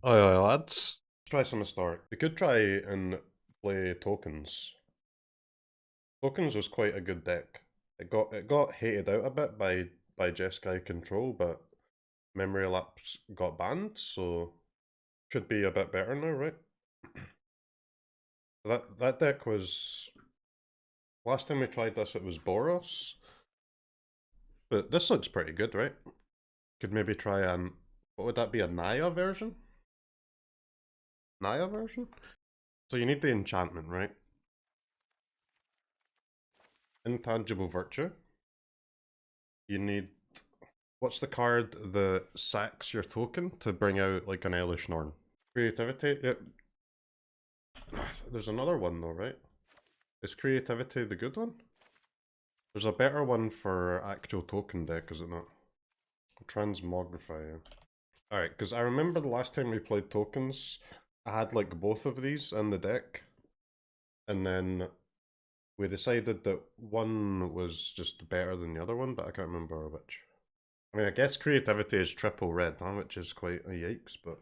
Oh yeah, let's try some historic. We could try and play tokens. Tokens was quite a good deck. It got hated out a bit by Jeskai Control, but Memory Lapse got banned, so should be a bit better now, right? That deck was last time we tried this. It was Boros, but this looks pretty good, right? Could maybe try what would that be? A Naya version? Naya version? So you need the enchantment, right? Intangible Virtue. You need... What's the card that sacks your token to bring out like an Elish Norn? Creativity? Yep. There's another one though, right? Is Creativity the good one? There's a better one for actual token deck, is it not? Transmogrify, yeah. Alright, because I remember the last time we played tokens, I had like both of these in the deck. And then we decided that one was just better than the other one, but I can't remember which. I mean, I guess Creativity is triple red, huh? Which is quite a yikes, but...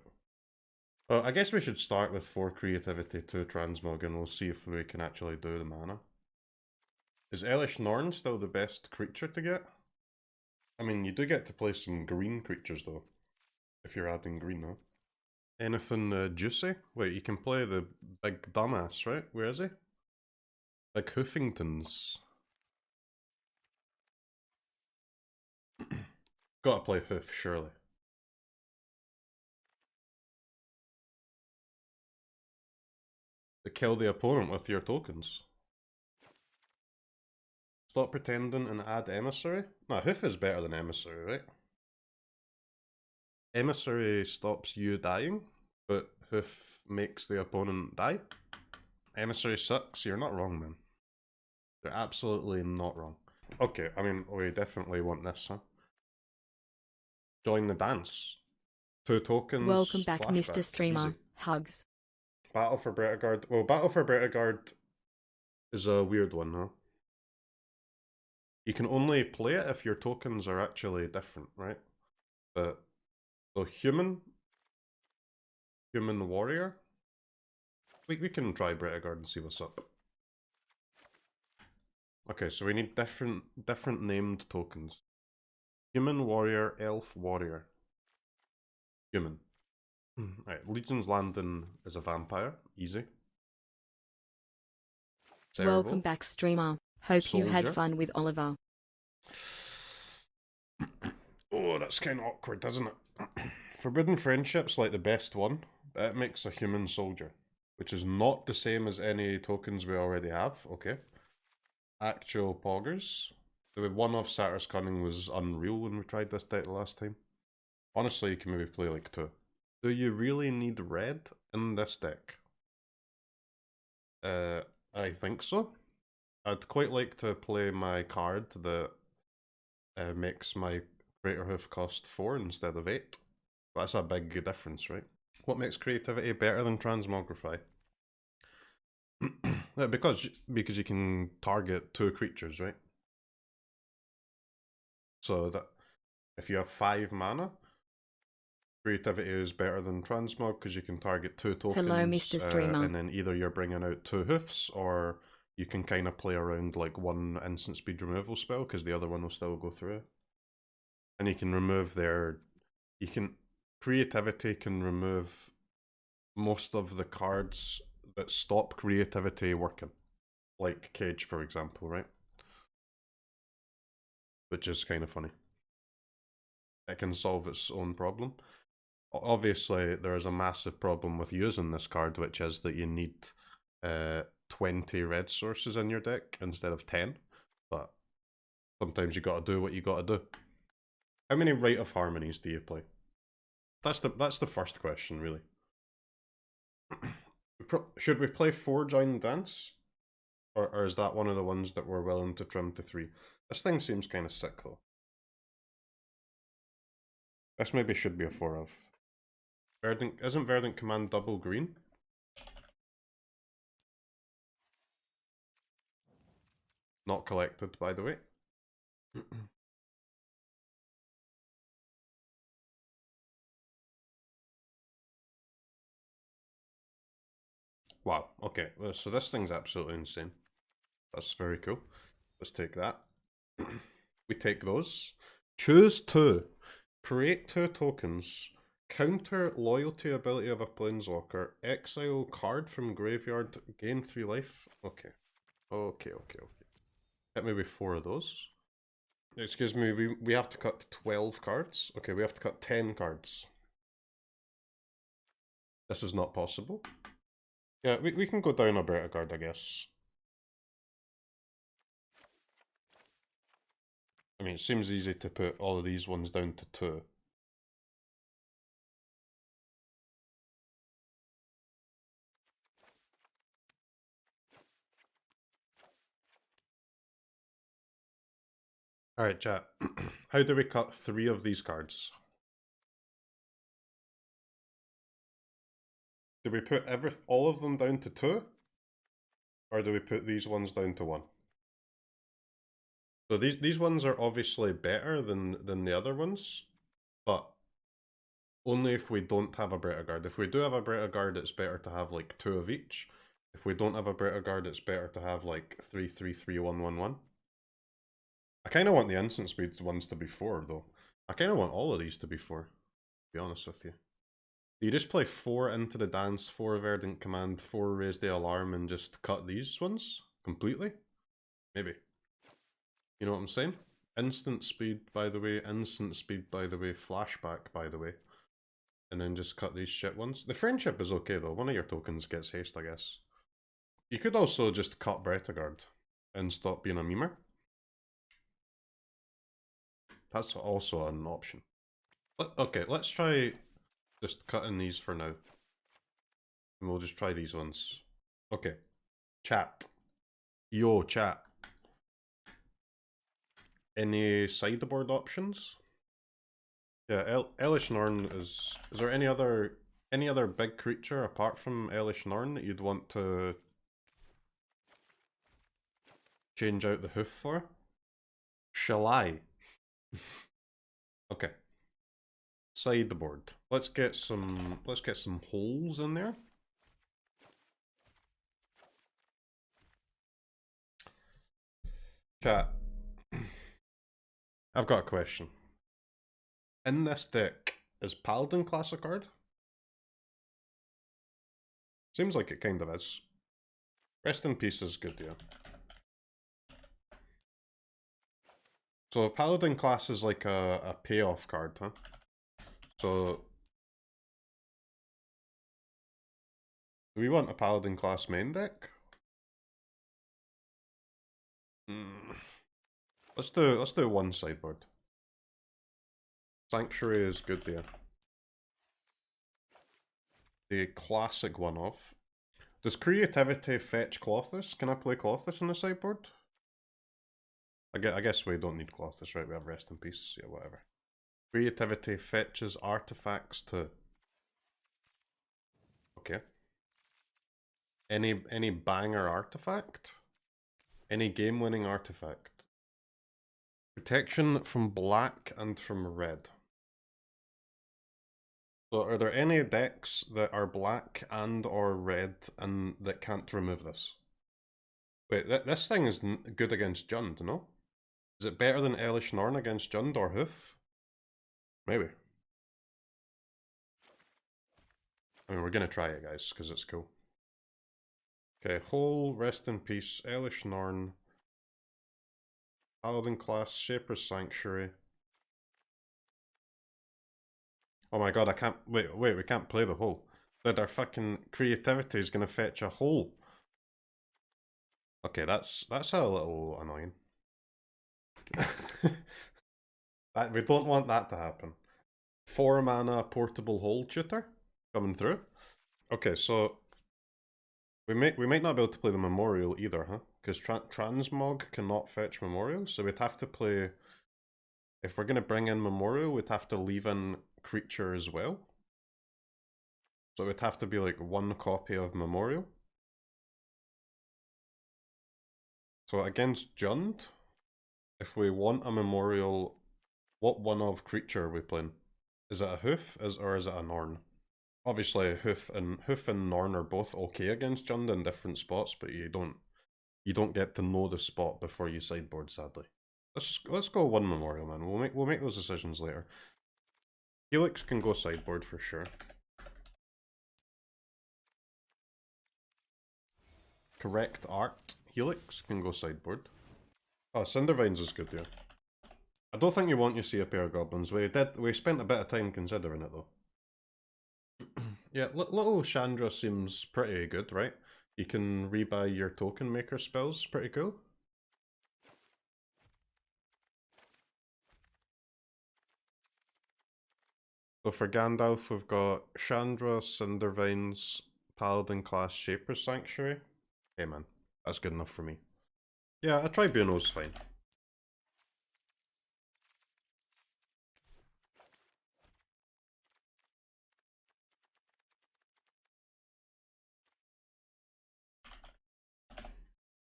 I guess we should start with 4 Creativity, 2 Transmog, and we'll see if we can actually do the mana. Is Elish Norn still the best creature to get? I mean, you do get to play some green creatures, though. If you're adding green, huh? Anything juicy? Wait, you can play the big dumbass, right? Where is he? Like Hoofingtons. Gotta play Hoof, surely. To kill the opponent with your tokens. Stop pretending and add Emissary? No, Hoof is better than Emissary, right? Emissary stops you dying, but Hoof makes the opponent die. Emissary sucks, you're not wrong, man. You're absolutely not wrong. Okay, I mean, we definitely want this, huh? Join the dance. 2 tokens. Welcome back, flashback. Mr. Streamer. Easy. Hugs. Battle for Bertagard. Well, Battle for Bertagard is a weird one, huh? You can only play it if your tokens are actually different, right? But so human warrior. We can try Bertagard and see what's up. Okay, so we need different named tokens. Human warrior, elf warrior. Human. Right, Legion's Landing is a vampire. Easy. Welcome back, streamer. Hope you had fun with Oliver. Oh, that's kind of awkward, isn't it? Forbidden Friendship's like the best one. It makes a human soldier, which is not the same as any tokens we already have. Okay. Actual poggers. The one of Satyr's Cunning was unreal when we tried this deck the last time. Honestly, you can maybe play like 2. Do you really need red in this deck? I think so. I'd quite like to play my card that makes my Greater Hoof cost 4 instead of 8. That's a big difference, right? What makes Creativity better than Transmogrify? because you can target 2 creatures, right? So that if you have 5 mana, Creativity is better than Transmog because you can target 2 tokens. Hello, Mr. Streamer. And then either you're bringing out 2 hoofs, or you can kind of play around like 1 instant speed removal spell because the other one will still go through. And you can remove their... Creativity can remove most of the cards that stop Creativity working. Like Cage, for example, right? Which is kind of funny. It can solve its own problem. Obviously, there is a massive problem with using this card, which is that you need 20 red sources in your deck instead of 10. But sometimes you gotta do what you gotta do. How many Rite of Harmonies do you play? That's the first question, really. Should we play 4 Join the Dance? Or is that one of the ones that we're willing to trim to 3? This thing seems kind of sick, though. This maybe should be a 4 of. Isn't Verdant Command double green? Not collected, by the way. Wow, okay, so this thing's absolutely insane. That's very cool. Let's take that. We take those. Choose 2. Create 2 tokens. Counter loyalty ability of a planeswalker. Exile card from graveyard. Gain 3 life. Okay. Okay. Hit me with 4 of those. Excuse me, we have to cut 12 cards. Okay, we have to cut 10 cards. This is not possible. Yeah, we can go down a better card, I guess. I mean, it seems easy to put all of these ones down to 2. Alright, chat. How do we cut 3 of these cards? Do we put all of them down to 2? Or do we put these ones down to 1? So these ones are obviously better than the other ones, but only if we don't have a Breta Guard. If we do have a Breta Guard, it's better to have like 2 of each. If we don't have a Breta Guard, it's better to have like 3, 3, 3, 1, 1, 1. I kind of want the instant speed ones to be 4 though. I kind of want all of these to be 4, to be honest with you. Do you just play 4 into the dance, 4 Verdant Command, 4 Raise the Alarm, and just cut these ones completely? Maybe. You know what I'm saying? Instant speed, by the way, flashback, by the way. And then just cut these shit ones. The friendship is okay though, one of your tokens gets haste, I guess. You could also just cut Breta Guard and stop being a memer. That's also an option. Okay, let's try just cutting these for now. And we'll just try these ones. Okay. Chat. Yo, chat. Any sideboard options? Yeah, Elish Norn is there any other big creature apart from Elish Norn that you'd want to change out the hoof for? Shall I? Okay. Sideboard. Let's get some holes in there. Chat. I've got a question. In this deck, is Paladin class a card? Seems like it kind of is. Rest in Peace is good, yeah. So Paladin class is like a payoff card, huh? So do we want a Paladin class main deck? Let's do one sideboard. Sanctuary is good, yeah. The classic one-off. Does Creativity fetch Clothis? Can I play Clothis on the sideboard? I guess we don't need Clothis, right? We have Rest in Peace, yeah, whatever. Creativity fetches artifacts too. Okay. Any banger artifact? Any game-winning artifact? Protection from black and from red. So are there any decks that are black and or red and that can't remove this? Wait, this thing is good against Jund, no? Is it better than Elish Norn against Jund or Hoof? Maybe. I mean, we're gonna try it, guys, because it's cool. Okay, Hole, Rest in Peace, Elish Norn, Paladin class, Shaper's Sanctuary. Oh my god, I can't. Wait, we can't play the Hole. But our fucking Creativity is gonna fetch a Hole. Okay, that's a little annoying. We don't want that to happen. 4 mana portable Hole tutor coming through. Okay, so we might not be able to play the Memorial either, huh? Because Transmog cannot fetch Memorial, so we'd have to play. If we're gonna bring in Memorial, we'd have to leave in Creature as well. So it would have to be like 1 copy of Memorial. So against Jund, if we want a Memorial, what one of creature are we playing? Is it a Hoof or is it a Norn? Obviously, Hoof and Norn are both okay against Jund in different spots, but you don't get to know the spot before you sideboard. Sadly, let's go one Memorial, man. We'll make those decisions later. Helix can go sideboard for sure. Correct art. Helix can go sideboard. Oh, Cindervines is good, yeah. I don't think you want to see a pair of goblins. We spent a bit of time considering it though. Yeah, little Chandra seems pretty good, right? You can rebuy your token maker spells, pretty cool. So for Gandalf, we've got Chandra, Cindervines, Paladin class, Shaper's Sanctuary. Hey man, that's good enough for me. Yeah, a Tribunal's fine.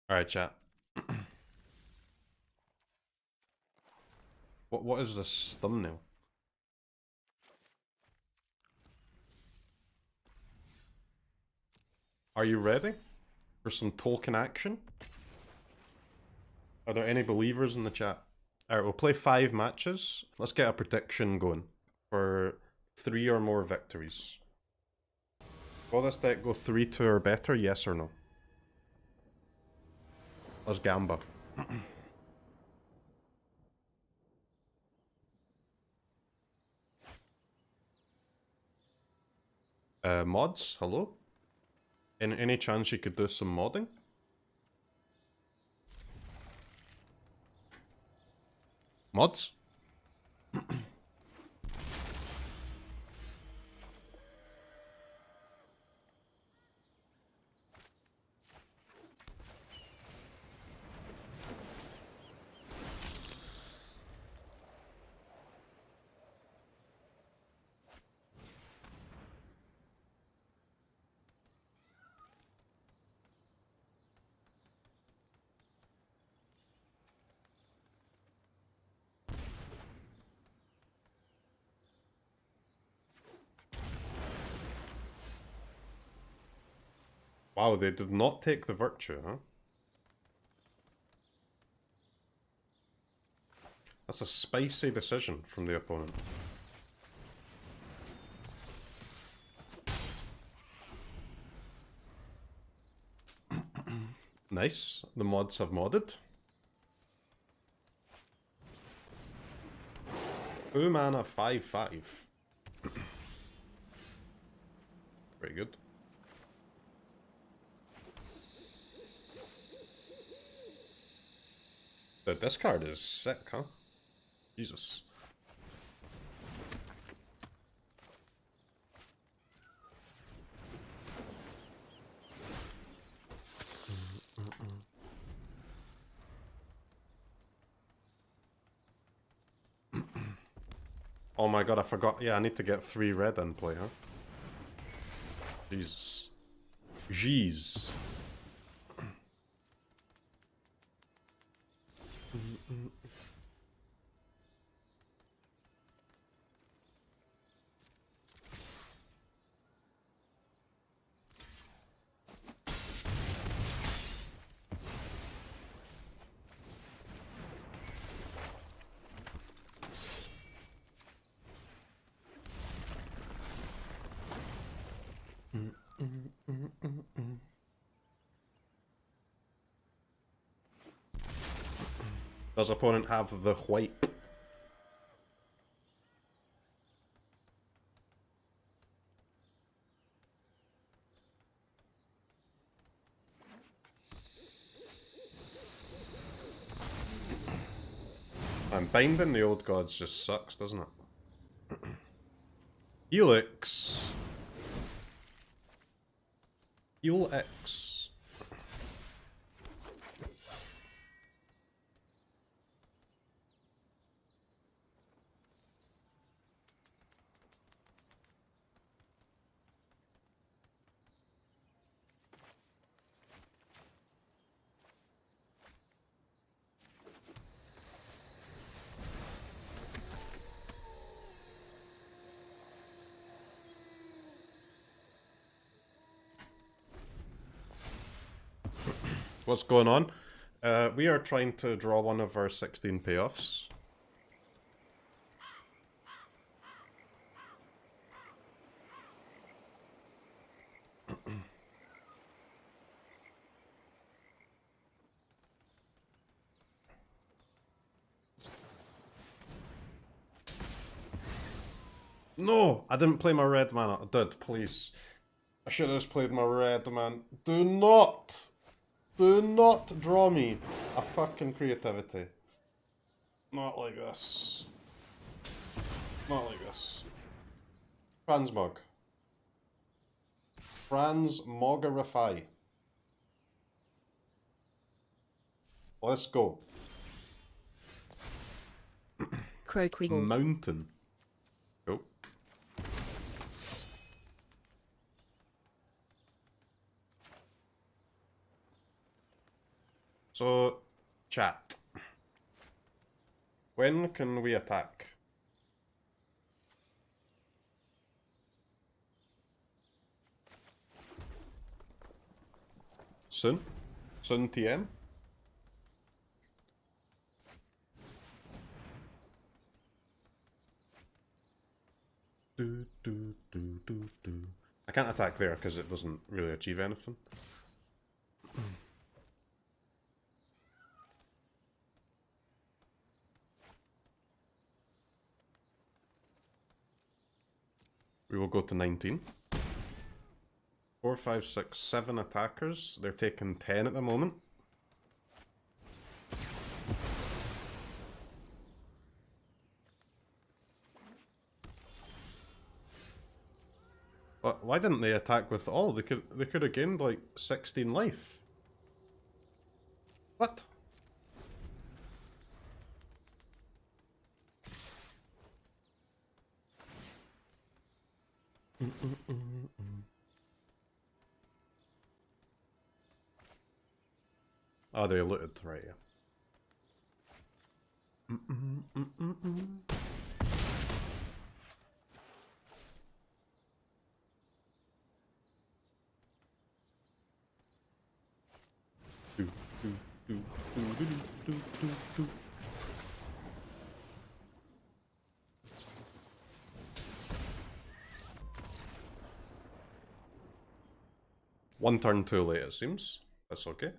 Alright, chat. What is this thumbnail? Are you ready for some token action? Are there any believers in the chat? Alright, we'll play 5 matches. Let's get a prediction going for 3 or more victories. Will this deck go 3-2 or better, yes or no? Let's gamba. Mods, hello? Any chance you could do some modding? Mods? Wow, they did not take the virtue, huh? That's a spicy decision from the opponent. Nice, the mods have modded. 2 mana 5/5. Very good. This card is sick, huh? Jesus. Oh my god, I forgot. Yeah, I need to get 3 red in play, huh? Jesus. Jeez. Does opponent have the white? And binding the old gods just sucks, doesn't it? Helix. Helix. What's going on? We are trying to draw one of our 16 payoffs. No! I didn't play my red mana. I did, please. I should have just played my red, man. Do not draw me a fucking creativity. Not like this. Not like this. Transmog. Transmogrify. Let's go. CROKEYZ. Mountain. Oh. So, chat. When can we attack? Soon? Soon TM? I can't attack there because it doesn't really achieve anything. We will go to 19. 4, 5, 6, 7 attackers. They're taking 10 at the moment. But why didn't they attack with all? They could have gained like 16 life. What? Oh, they looted, right, yeah. One turn too late, it seems. That's okay.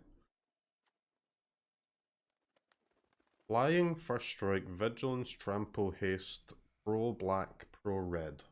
Flying, first strike, vigilance, trample, haste, pro black, pro red.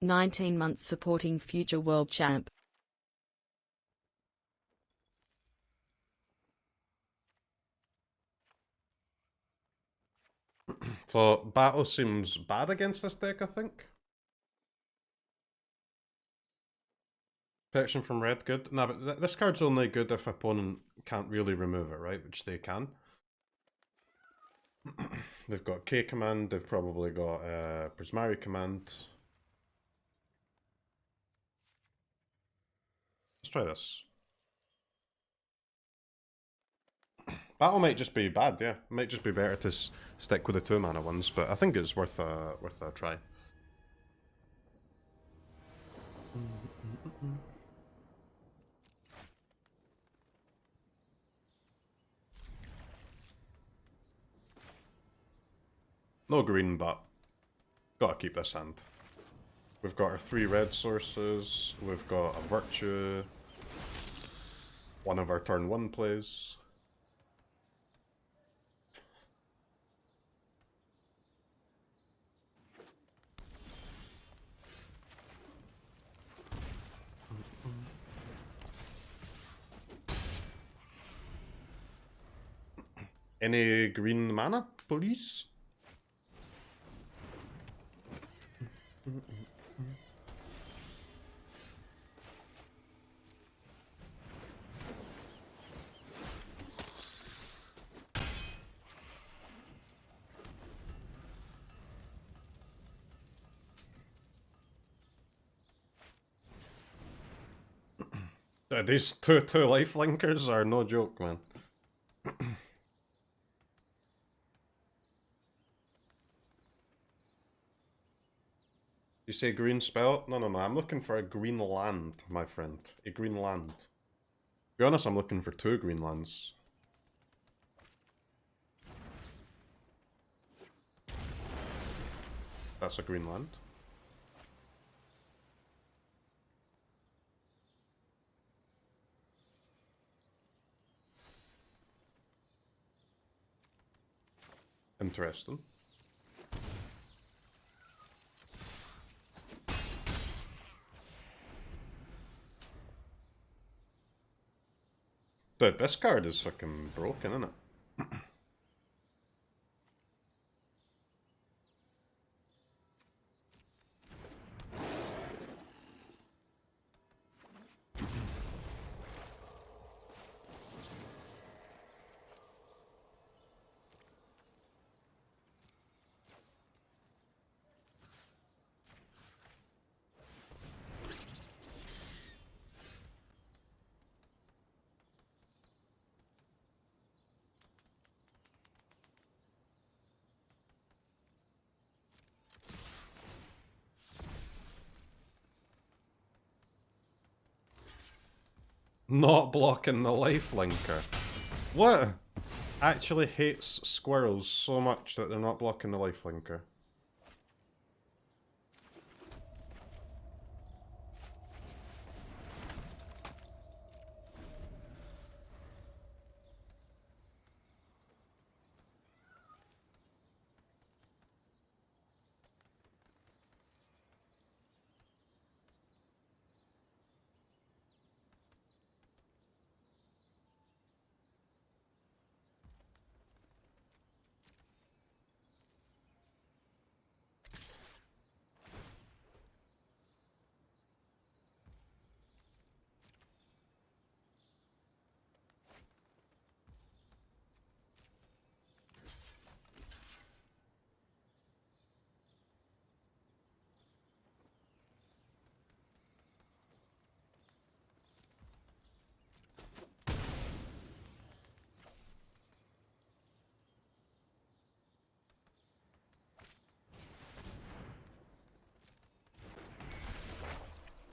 "19 months supporting future world champ." So, battle seems bad against this deck, I think. Protection from red, good. No, but this card's only good if opponent can't really remove it, right? Which they can. They've got K command, they've probably got Prismari command. Let's try this. Battle might just be bad, yeah. It might just be better to stick with the 2 mana ones, but I think it's worth a try. No green, but gotta keep this hand. We've got our 3 red sources, we've got a Virtue, one of our turn 1 plays. Any green mana, please? These two life linkers are no joke, man. You say green spell? No, I'm looking for a green land, my friend. A green land. To be honest, I'm looking for 2 green lands. That's a green land. Interesting. Dude, this card is fucking broken, isn't it? Not blocking the life linker. What? Actually hates squirrels so much that they're not blocking the life linker.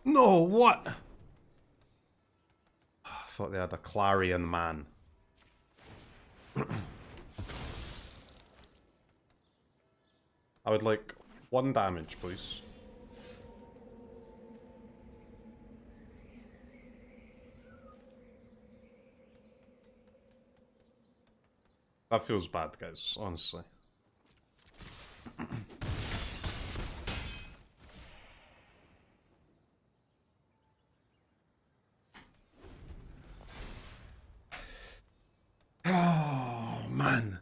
No, what? I thought they had a Clarion man. I would like 1 damage, please. That feels bad, guys, honestly. Oh, man.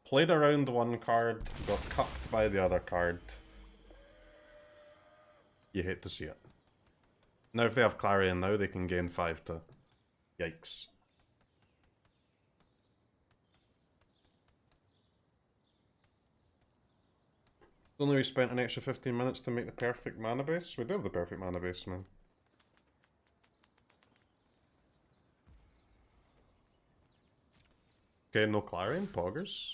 Played around 1 card, got cucked by the other card. You hate to see it. Now if they have Clarion now, they can gain 5 to... Yikes. Only we spent an extra 15 minutes to make the perfect mana base? We do have the perfect mana base, man. Okay, no Clarion, poggers.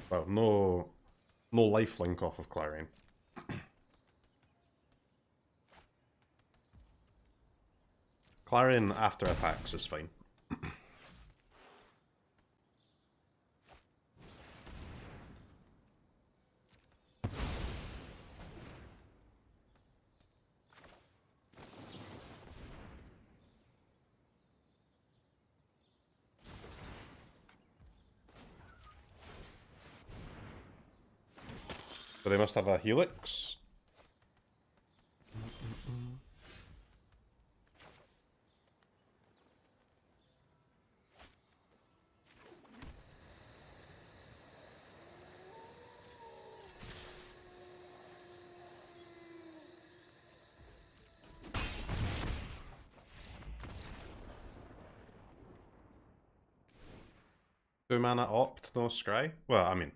Well, no lifelink off of Clarion. Clarion after attacks is fine. So they must have a Helix. Two mana opt, no scry? Well, I mean...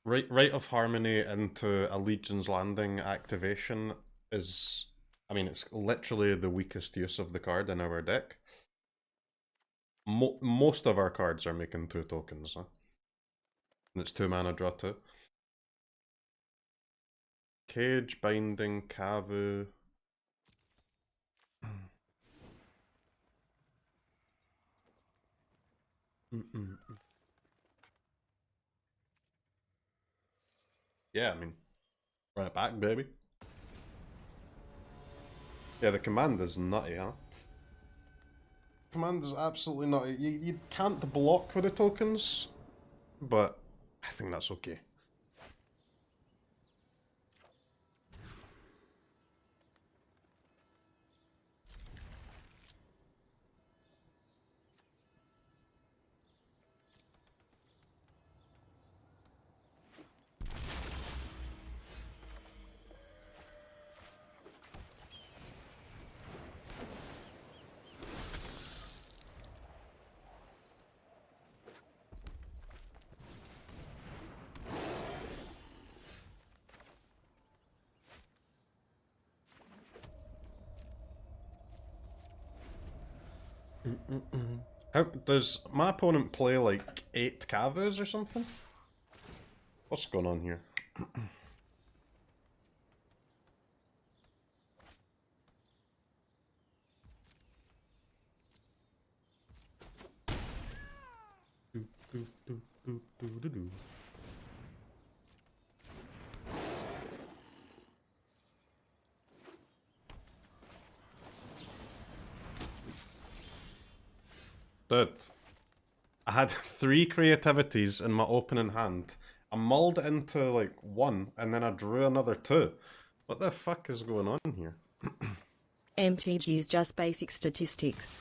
Rite of Harmony into a Legion's Landing activation is I mean, it's literally the weakest use of the card in our deck. Most of our cards are making 2 tokens, huh? And it's 2 mana, draw 2. Cage, Binding, Kavu. Yeah, I mean, run it back, baby. Yeah, the command is nutty, huh? Command is absolutely nutty. You can't block with the tokens, but I think that's okay. How does my opponent play like 8 Kavus or something? What's going on here? Dude, I had 3 creativities in my opening hand. I mulled it into like 1 and then I drew another 2. What the fuck is going on here? MTG is just basic statistics.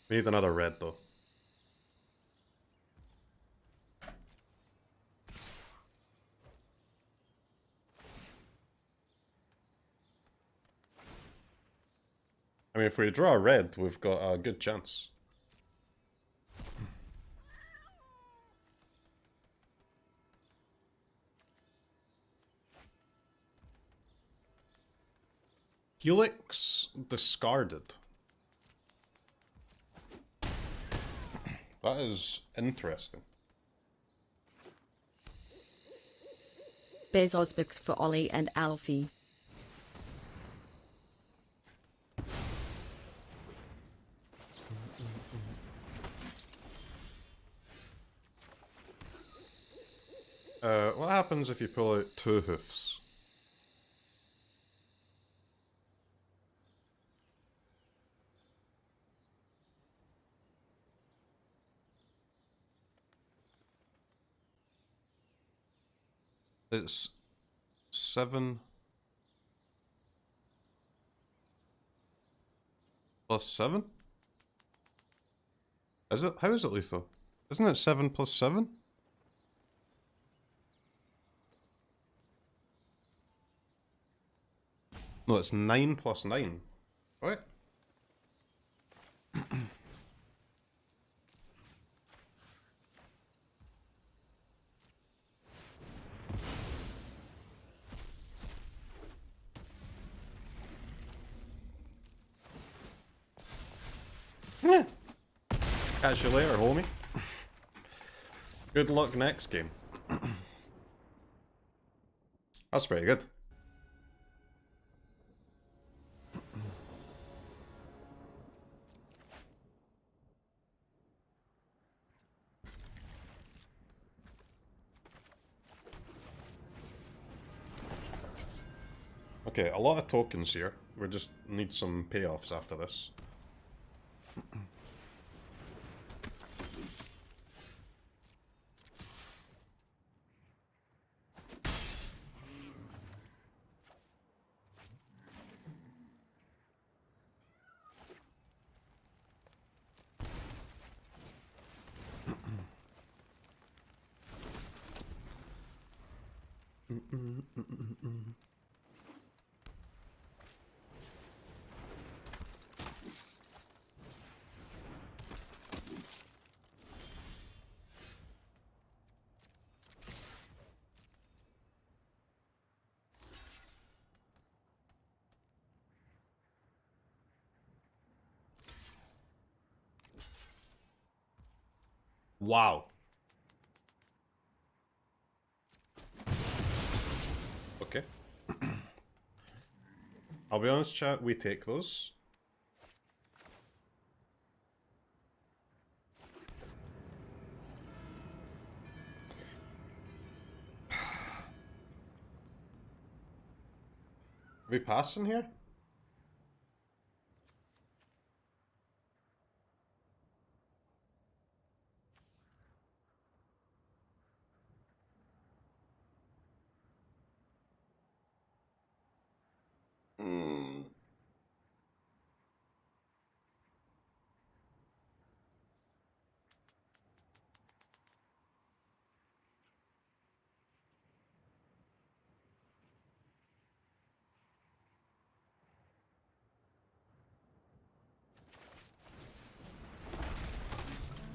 We need another red though. I mean, if we draw a red, we've got a good chance. Helix discarded. That is interesting. Bezos books for Ollie and Alfie. What happens if you pull out 2 hoofs? It's 7 plus 7? Is it? How is it lethal? Isn't it 7 plus 7? No, it's 9 plus 9. What? Catch you later, homie. Good luck next game. That's pretty good. Okay, a lot of tokens here. We just need some payoffs after this. Wow. Okay. I'll be honest, chat, we take those. We passing here?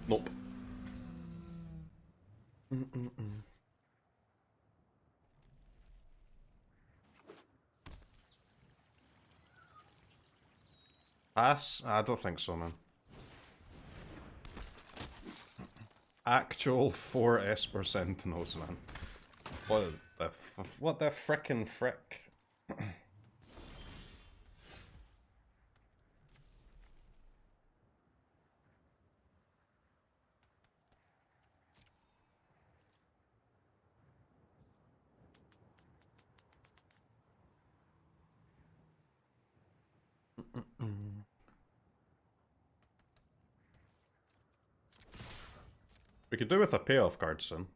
Nope. Pass? I don't think so, man. Actual 4 Esper Sentinels, man. What the frickin' frick? We could do with a payoff card soon.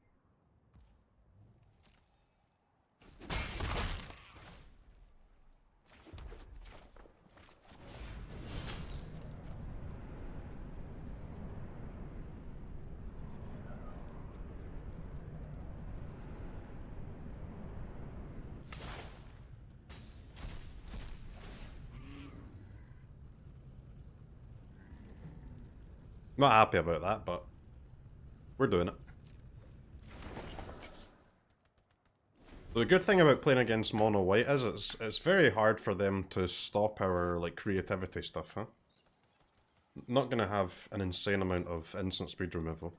Not happy about that, but we're doing it. The good thing about playing against mono white is it's very hard for them to stop our like creativity stuff, huh? Not gonna have an insane amount of instant speed removal.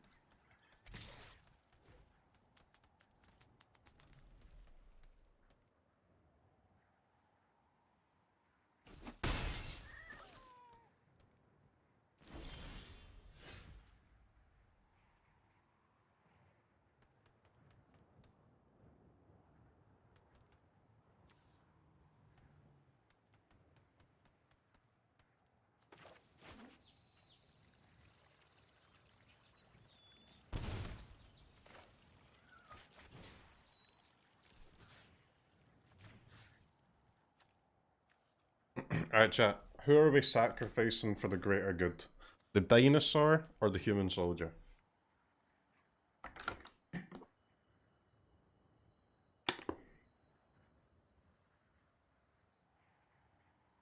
Alright, chat. Who are we sacrificing for the greater good? The dinosaur or the human soldier?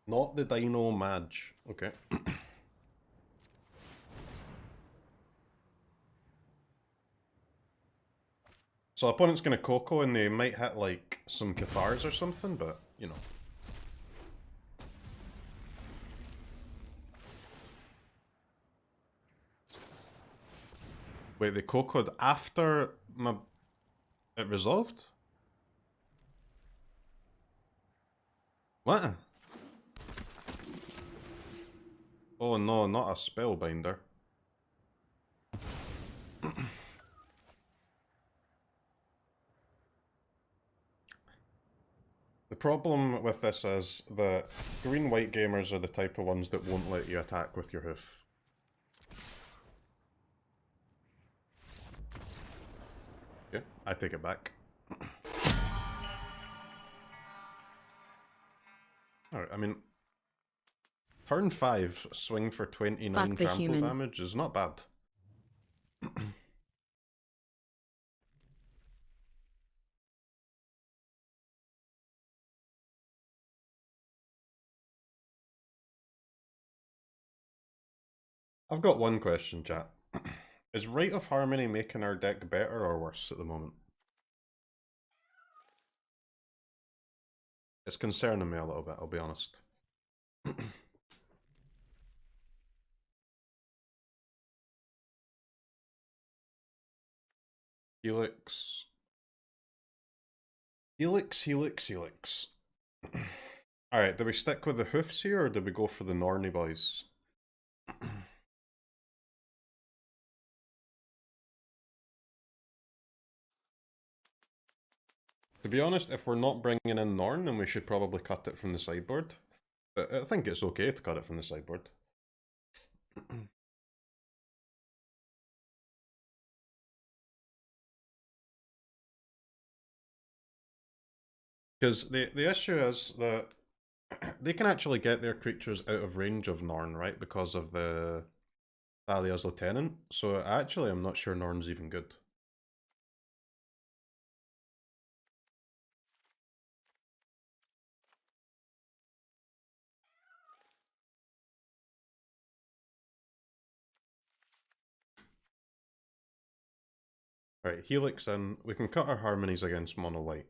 Not the dino mage. Okay. So opponent's gonna Coco and they might hit like some Cathars or something, but you know. Wait, they Coco'd after it resolved? What? Oh no, not a spellbinder. The problem with this is that green-white gamers are the type of ones that won't let you attack with your hoof. Yeah, I take it back. Alright, I mean, turn 5, swing for 29 trample damage is not bad. I've got one question, chat. Is Rite of Harmony making our deck better or worse at the moment? It's concerning me a little bit, I'll be honest. Helix. Helix, Helix, Helix. Alright, do we stick with the hoofs here, or do we go for the Norny boys? To be honest, if we're not bringing in Norn, then we should probably cut it from the sideboard. But I think it's okay to cut it from the sideboard. Because the issue is that they can actually get their creatures out of range of Norn, right? Because of the Thalia's Lieutenant. So actually, I'm not sure Norn's even good. Right, Helix in. We can cut our harmonies against mono white.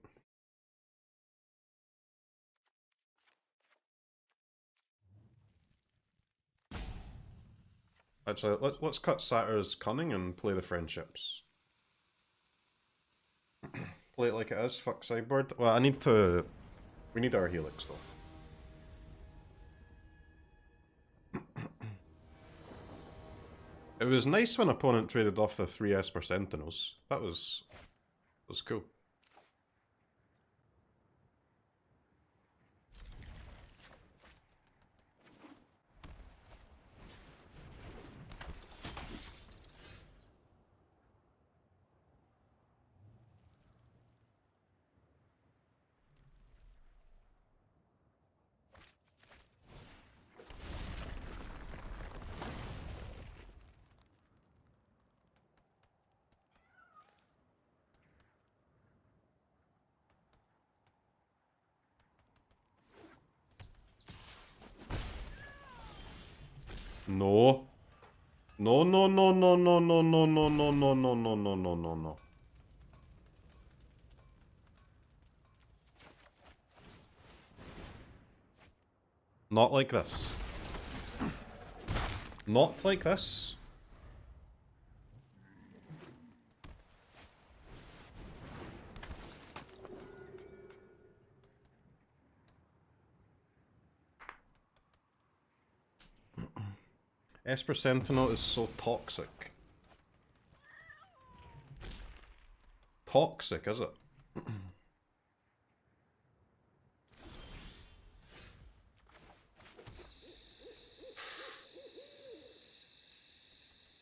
Actually, let's cut Satyr's Cunning and play the Friendships. Play it like it is, fuck sideboard. Well, we need our Helix though. It was nice when opponent traded off the 3 Esper Sentinels. That was cool. No. No, no, no, no, no, no, no, no, no, no, no, no, no, no, no, no. Not like this. Not like this. Esper Sentinel is so toxic. Toxic, is it?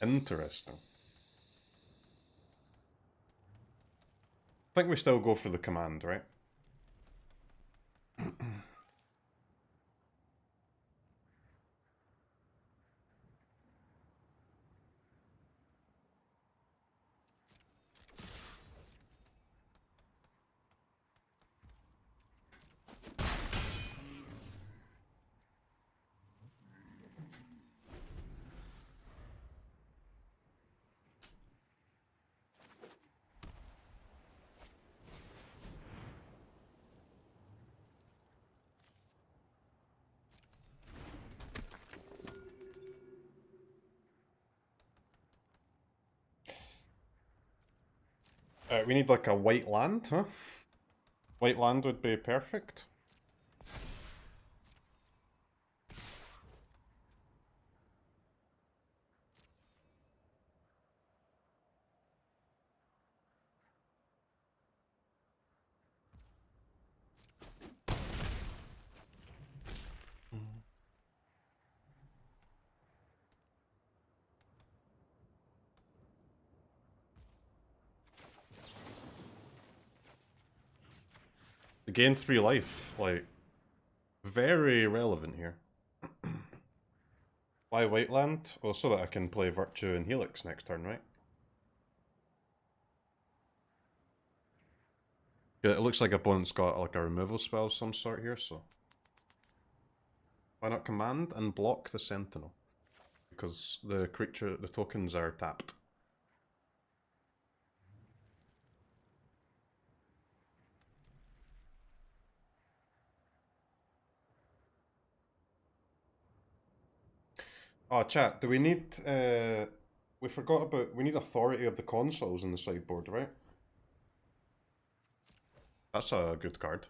Interesting. I think we still go for the command, right? We need like a white land, huh? White land would be perfect. Gain 3 life, like, very relevant here. Why white land? Oh, so that I can play Virtue and Helix next turn, right? Yeah, it looks like opponent's got like a removal spell of some sort here, so... Why not command and block the Sentinel? Because the tokens are tapped. Oh, chat, do we need we forgot about, we need authority of the consoles in the sideboard, right? That's a good card.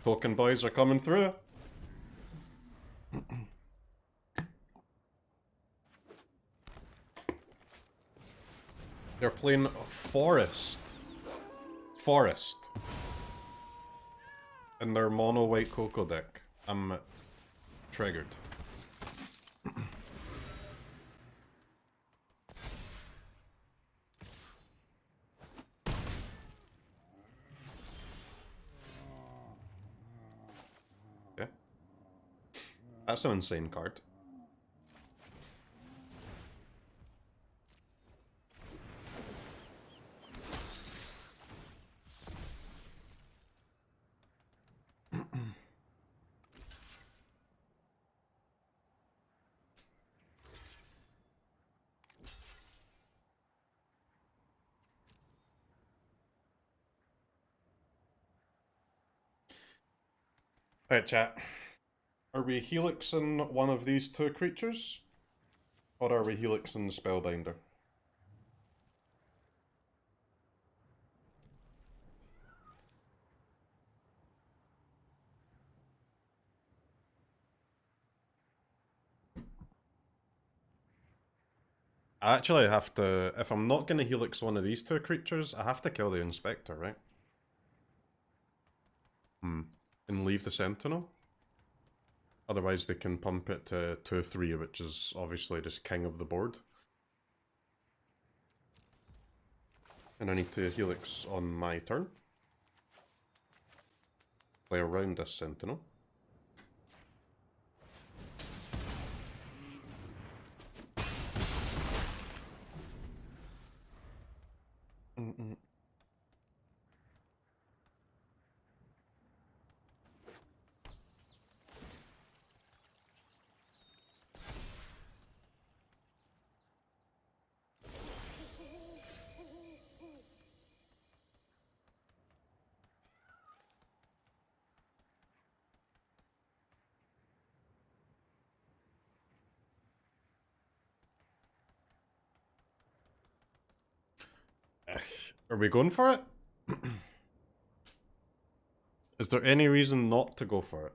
Token boys are coming through. They're playing Forest. Forest. In their mono white Coco deck. I'm triggered. Okay. That's an insane card. Alright, chat. Are we helixing one of these two creatures? Or are we helixing the Spellbinder? I actually have to, if I'm not going to helix one of these two creatures, I have to kill the Inspector, right? And leave the Sentinel? Otherwise they can pump it to 2-3, which is obviously just king of the board. And I need to helix on my turn. Play around this Sentinel. Are we going for it? Is there any reason not to go for it?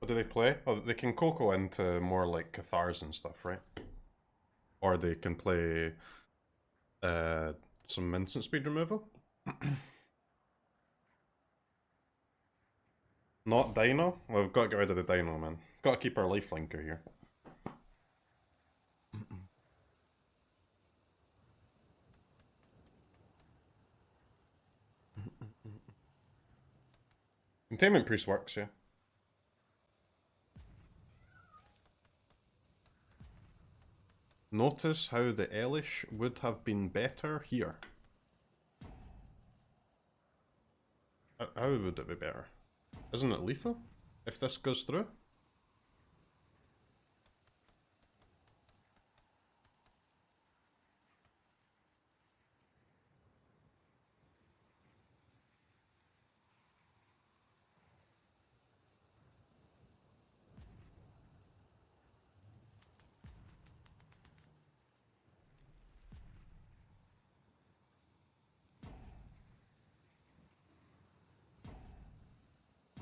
What do they play? Oh, they can Coco into more like Cathars and stuff, right? Or they can play some instant speed removal. Not Dino? Well, we've got to get rid of the Dino, man. Got to keep our lifelinker here. Containment Priest works, yeah. Notice how the Elish would have been better here. How would it be better? Isn't it lethal if this goes through?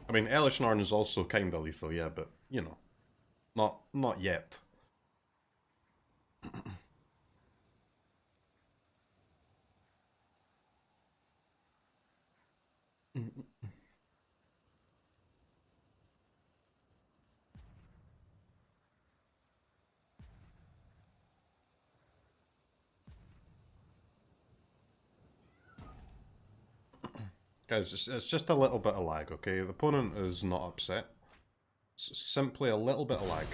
I mean, Elish Narn is also kinda lethal, yeah, but, you know, not yet. Guys, it's just a little bit of lag, okay? The opponent is not upset. It's simply a little bit of lag.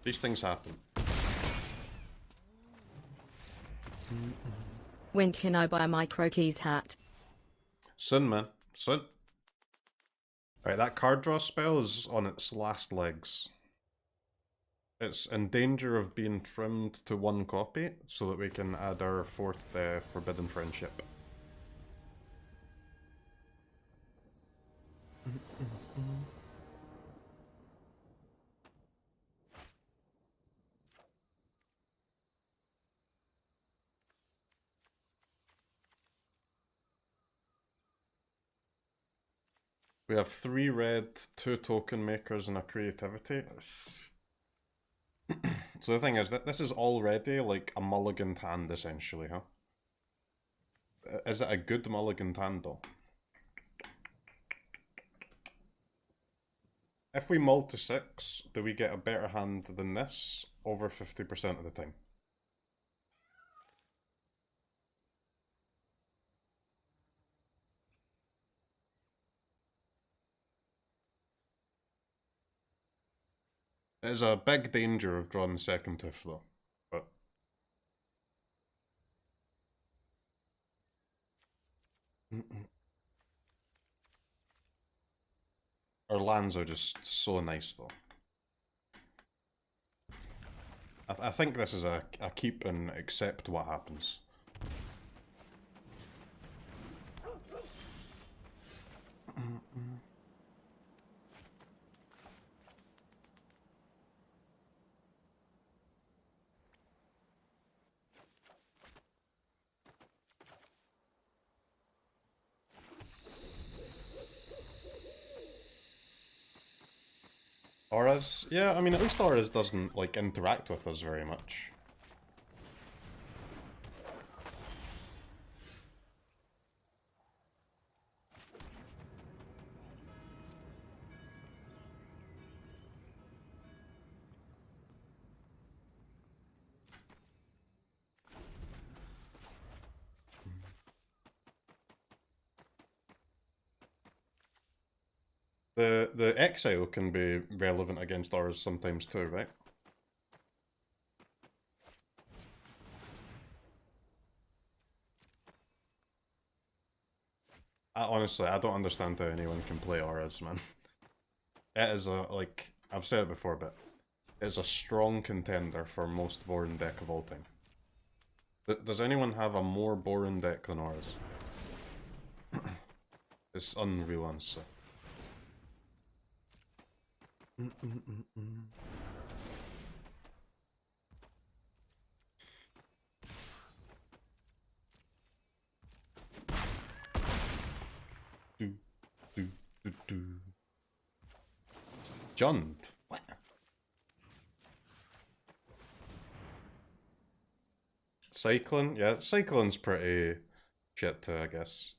These things happen. When can I buy my CROKEYZ hat? Soon, man. Soon. Alright, that card draw spell is on its last legs. It's in danger of being trimmed to 1 copy, so that we can add our 4th Forbidden Friendship. We have 3 red, 2 token makers, and a creativity. So the thing is that this is already like a mulliganed hand, essentially, huh? Is it a good mulliganed hand, though? If we mull to 6, do we get a better hand than this over 50% of the time? It is a big danger of drawing the second tooth, though. But our lands are just so nice, though. I think this is a keep and accept what happens. Auras? Yeah, I mean, at least Auras doesn't, like, interact with us very much. The exile can be relevant against Auras sometimes too, right? Honestly, I don't understand how anyone can play Auras, man. It is a, like, I've said it before, but it's a strong contender for most boring deck of all time. Does anyone have a more boring deck than Auras? It's unreal, honestly. Jund. What? Cycling? Yeah, cycling's pretty shit too, I guess.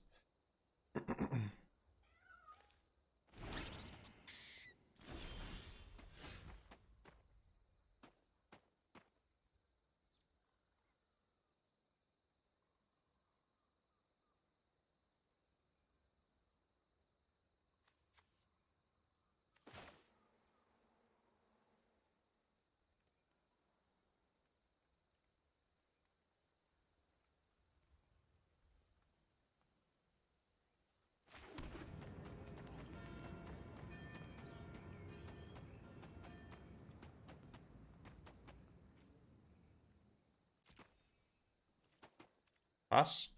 Pass?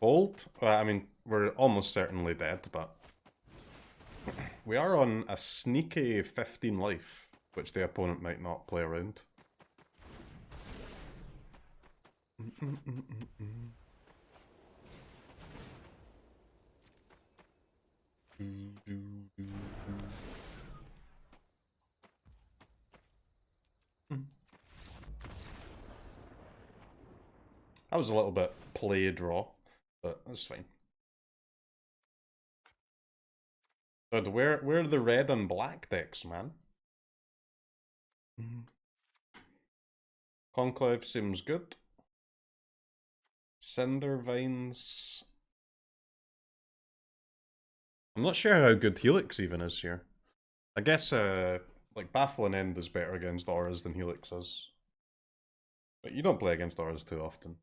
Bold? Well, I mean, we're almost certainly dead, but we are on a sneaky 15 life, which the opponent might not play around. That was a little bit play draw, but that's fine. But where are the red and black decks, man? Conclave seems good. Cinder Vines. I'm not sure how good Helix even is here. I guess like Baffling End is better against auras than Helix is. But you don't play against auras too often.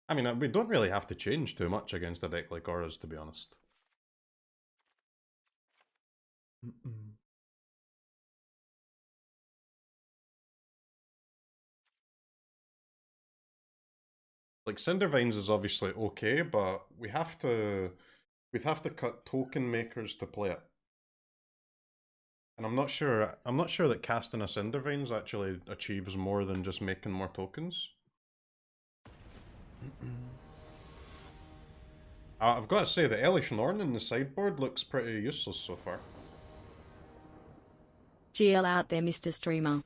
I mean, we don't really have to change too much against a deck like auras, to be honest. Like Cinder Vines is obviously okay, but we'd have to cut token makers to play it. And I'm not sure that casting a Cinder Vines actually achieves more than just making more tokens. I've got to say, the Elish Norn in the sideboard looks pretty useless so far. GL out there, Mr. Streamer.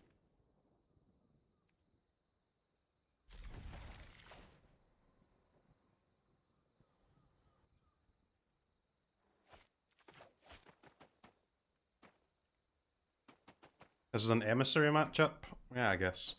This is an emissary matchup? Yeah, I guess.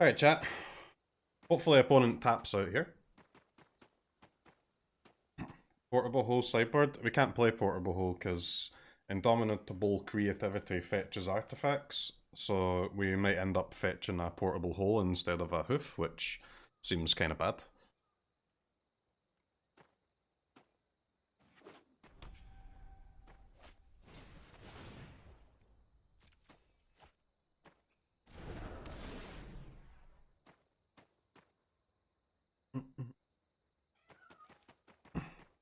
Alright, chat. Hopefully opponent taps out here. Portable Hole sideboard. We can't play Portable Hole because Indomitable Creativity fetches artifacts, so we might end up fetching a Portable Hole instead of a Hoof, which seems kind of bad.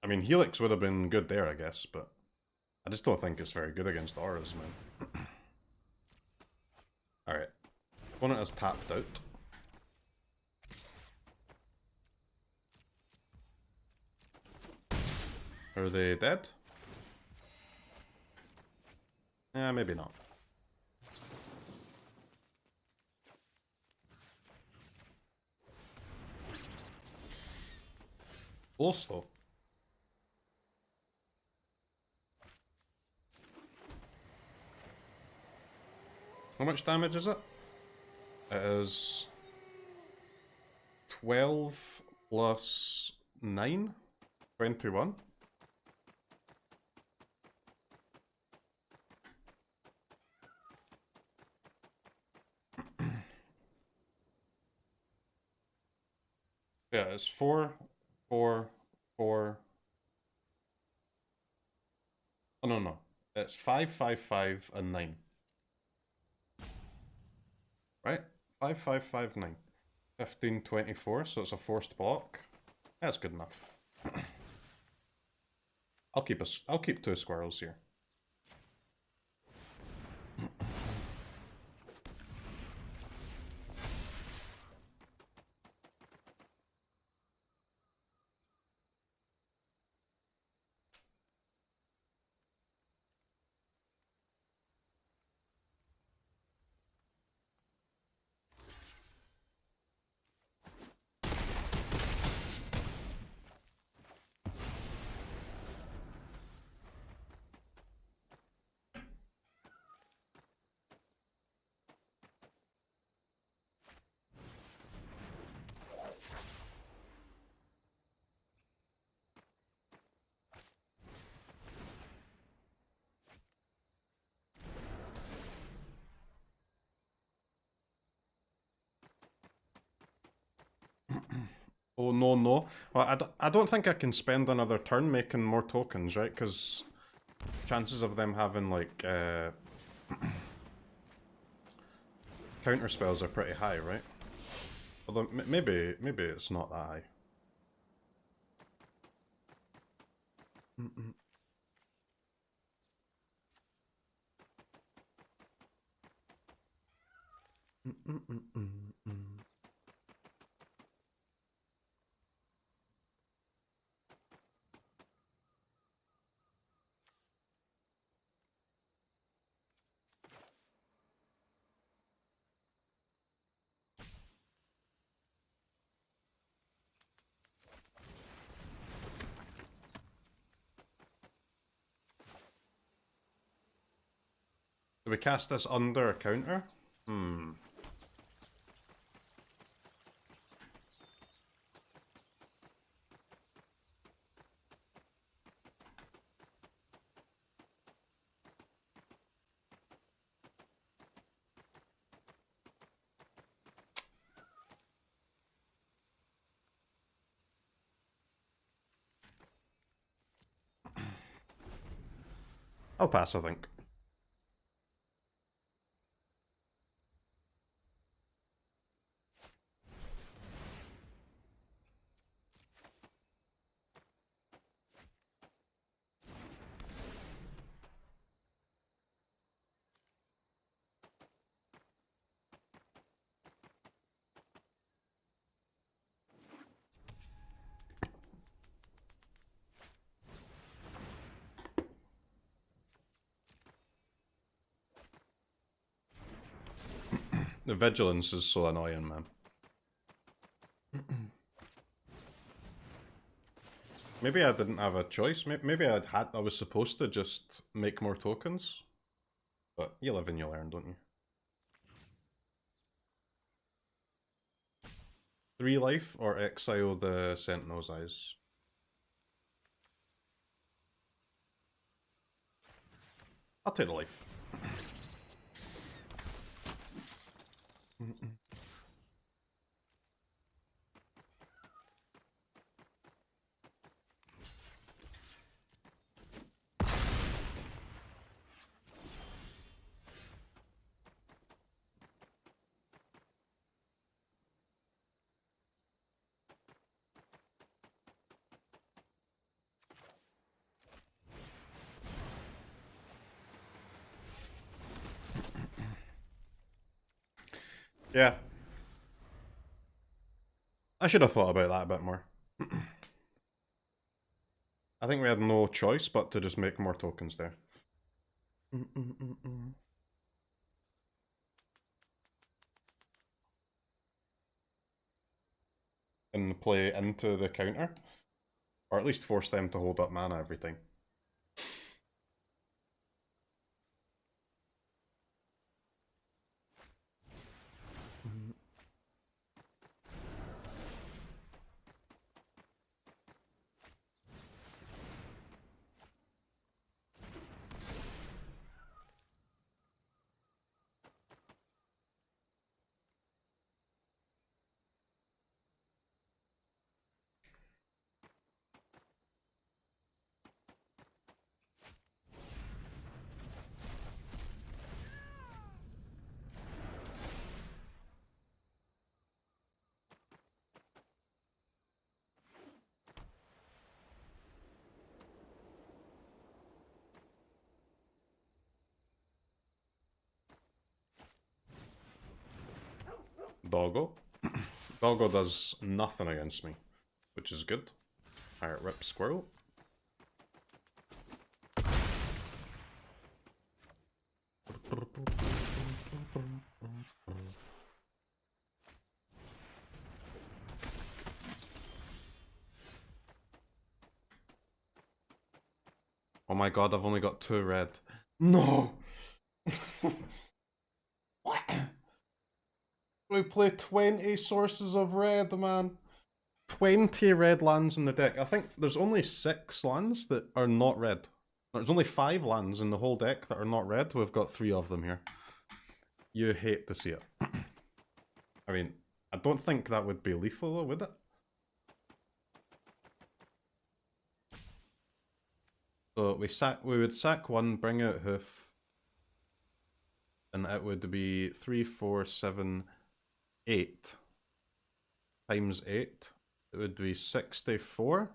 I mean, Helix would have been good there, I guess, but I just don't think it's very good against auras, man. Alright. Opponent has tapped out. Are they dead? Yeah, maybe not. Also, how much damage is it? It is 12 plus 9, 21. Yeah, it's 4, 4, 4. Oh, no. It's 5, 5, 5, and 9. Right? 5, 5, 5, 9. 15, 24, so it's a forced block. That's good enough. I'll keep 2 squirrels here. Oh, no, no. Well, I don't think I can spend another turn making more tokens, right? Because chances of them having, like, counter spells are pretty high, right? Although, maybe it's not that high. Do we cast this under a counter? Hmm. I'll pass, I think. The vigilance is so annoying, man. Maybe I didn't have a choice. Maybe I was supposed to just make more tokens. But you live and you learn, don't you? 3 life or exile the Sentinel's Eyes? I'll take the life. Yeah. I should have thought about that a bit more. I think we had no choice but to just make more tokens there. And play into the counter. Or at least force them to hold up mana every time. Doggo. Doggo does nothing against me, which is good. Alright, rip squirrel. Oh my god, I've only got 2 red. No! What? We play 20 sources of red, man. 20 red lands in the deck. I think there's only 6 lands that are not red. There's only 5 lands in the whole deck that are not red. We've got 3 of them here. You hate to see it. I mean, I don't think that would be lethal though, would it? So we would sack one, bring out hoof, and it would be 3, 4, 7, 8 times 8. It would be 64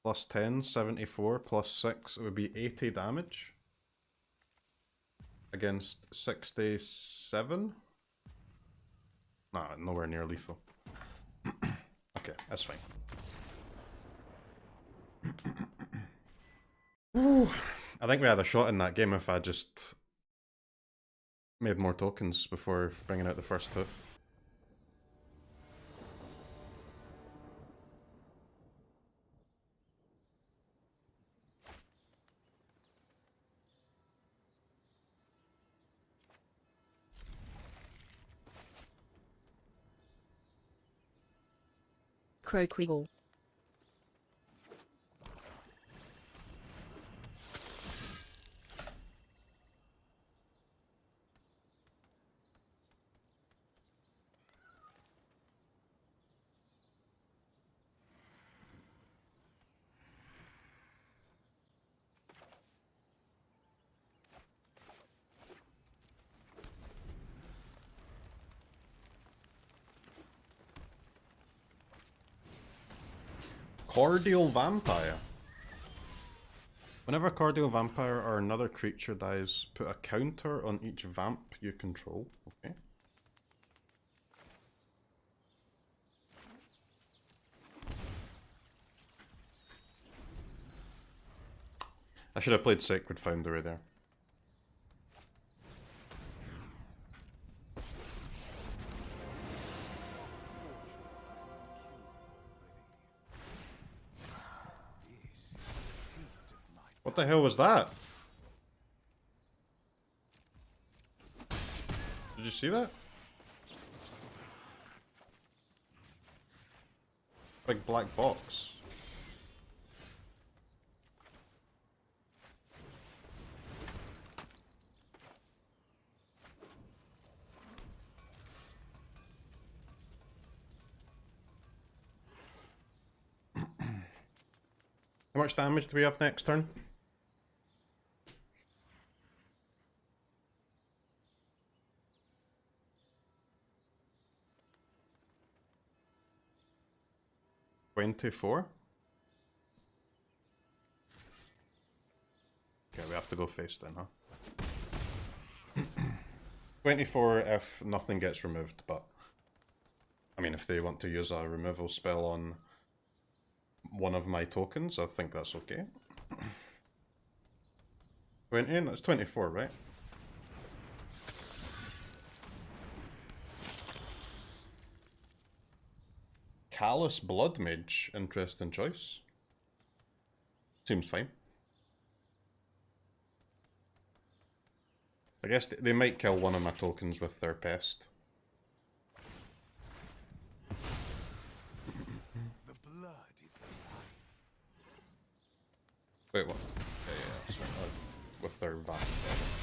plus 10, 74 plus 6. It would be 80 damage against 67. Nah, nowhere near lethal. Okay, that's fine. I think we had a shot in that game if I just made more tokens before bringing out the first hoof. CROKEYZ. Cordial Vampire. Whenever Cordial Vampire or another creature dies, put a counter on each vamp you control. Okay. I should have played Sacred Foundry there. What the hell was that? Did you see that? Big black box. How much damage do we have next turn? $24? Okay, we have to go face then, huh? 24 if nothing gets removed, but I mean, if they want to use a removal spell on one of my tokens, I think that's okay. 20? That's 24, right? Callous Blood Mage, interesting choice. Seems fine. I guess they might kill one of my tokens with their pest. The blood is the life. Wait, what? Yeah, that's right. With their vast.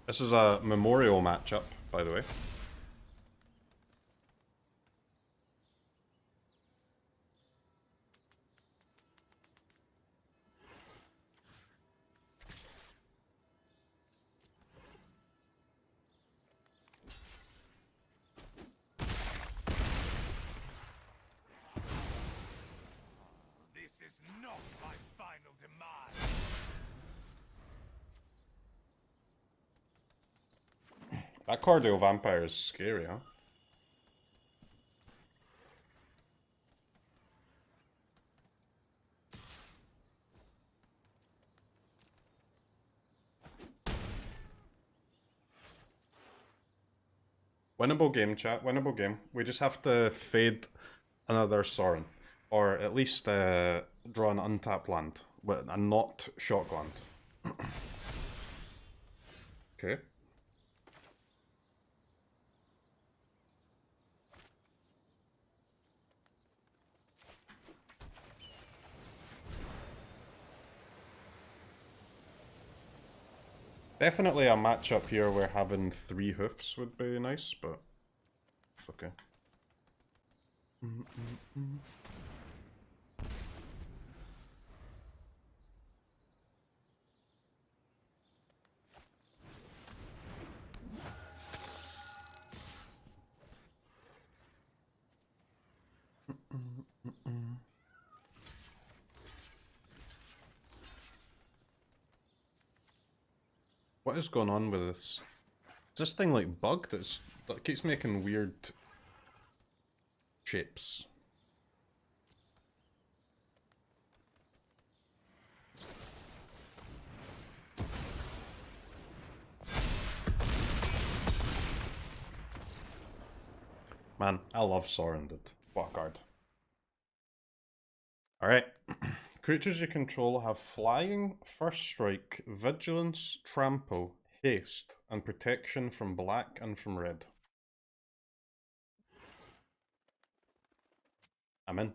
This is a memorial matchup, by the way. This is not my final demise. That Cordial Vampire is scary, huh? Winnable game, chat. Winnable game. We just have to fade another Sorin. Or at least draw an untapped land. A not shock land. Okay. Definitely a matchup here where having 3 hoofs would be nice, but it's okay. What is going on with this? Is this thing like bugged? It keeps making weird shapes. Man, I love Sorin, dude. What a card. Alright. Creatures you control have flying, first strike, vigilance, trample, haste, and protection from black and from red. I'm in.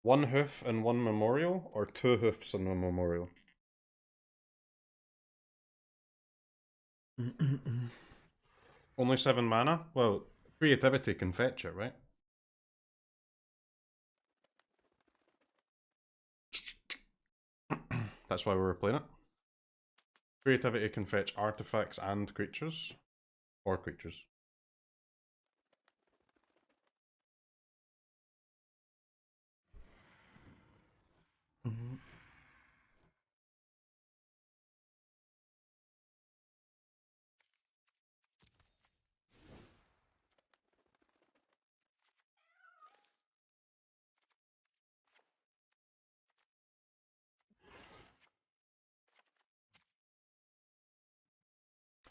One hoof and one memorial, or 2 hoofs and 1 memorial? Only 7 mana? Well, creativity can fetch it, right? That's why we were playing it. Creativity can fetch artifacts and creatures. Or creatures.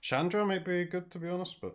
Chandra might be good, to be honest, but...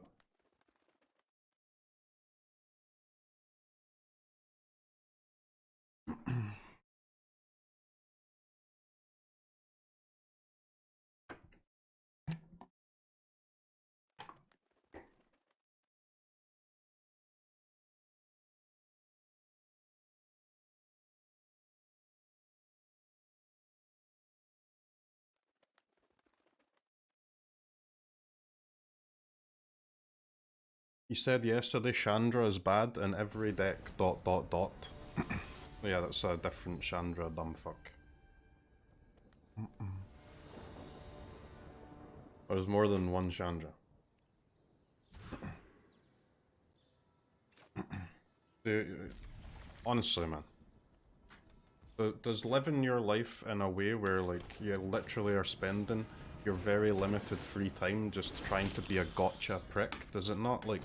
You said yesterday Chandra is bad in every deck, ... Yeah, that's a different Chandra, dumb fuck. There's more than one Chandra. Honestly, man. Does living your life in a way where, like, you literally are spending your very limited free time just trying to be a gotcha prick, does it not, like...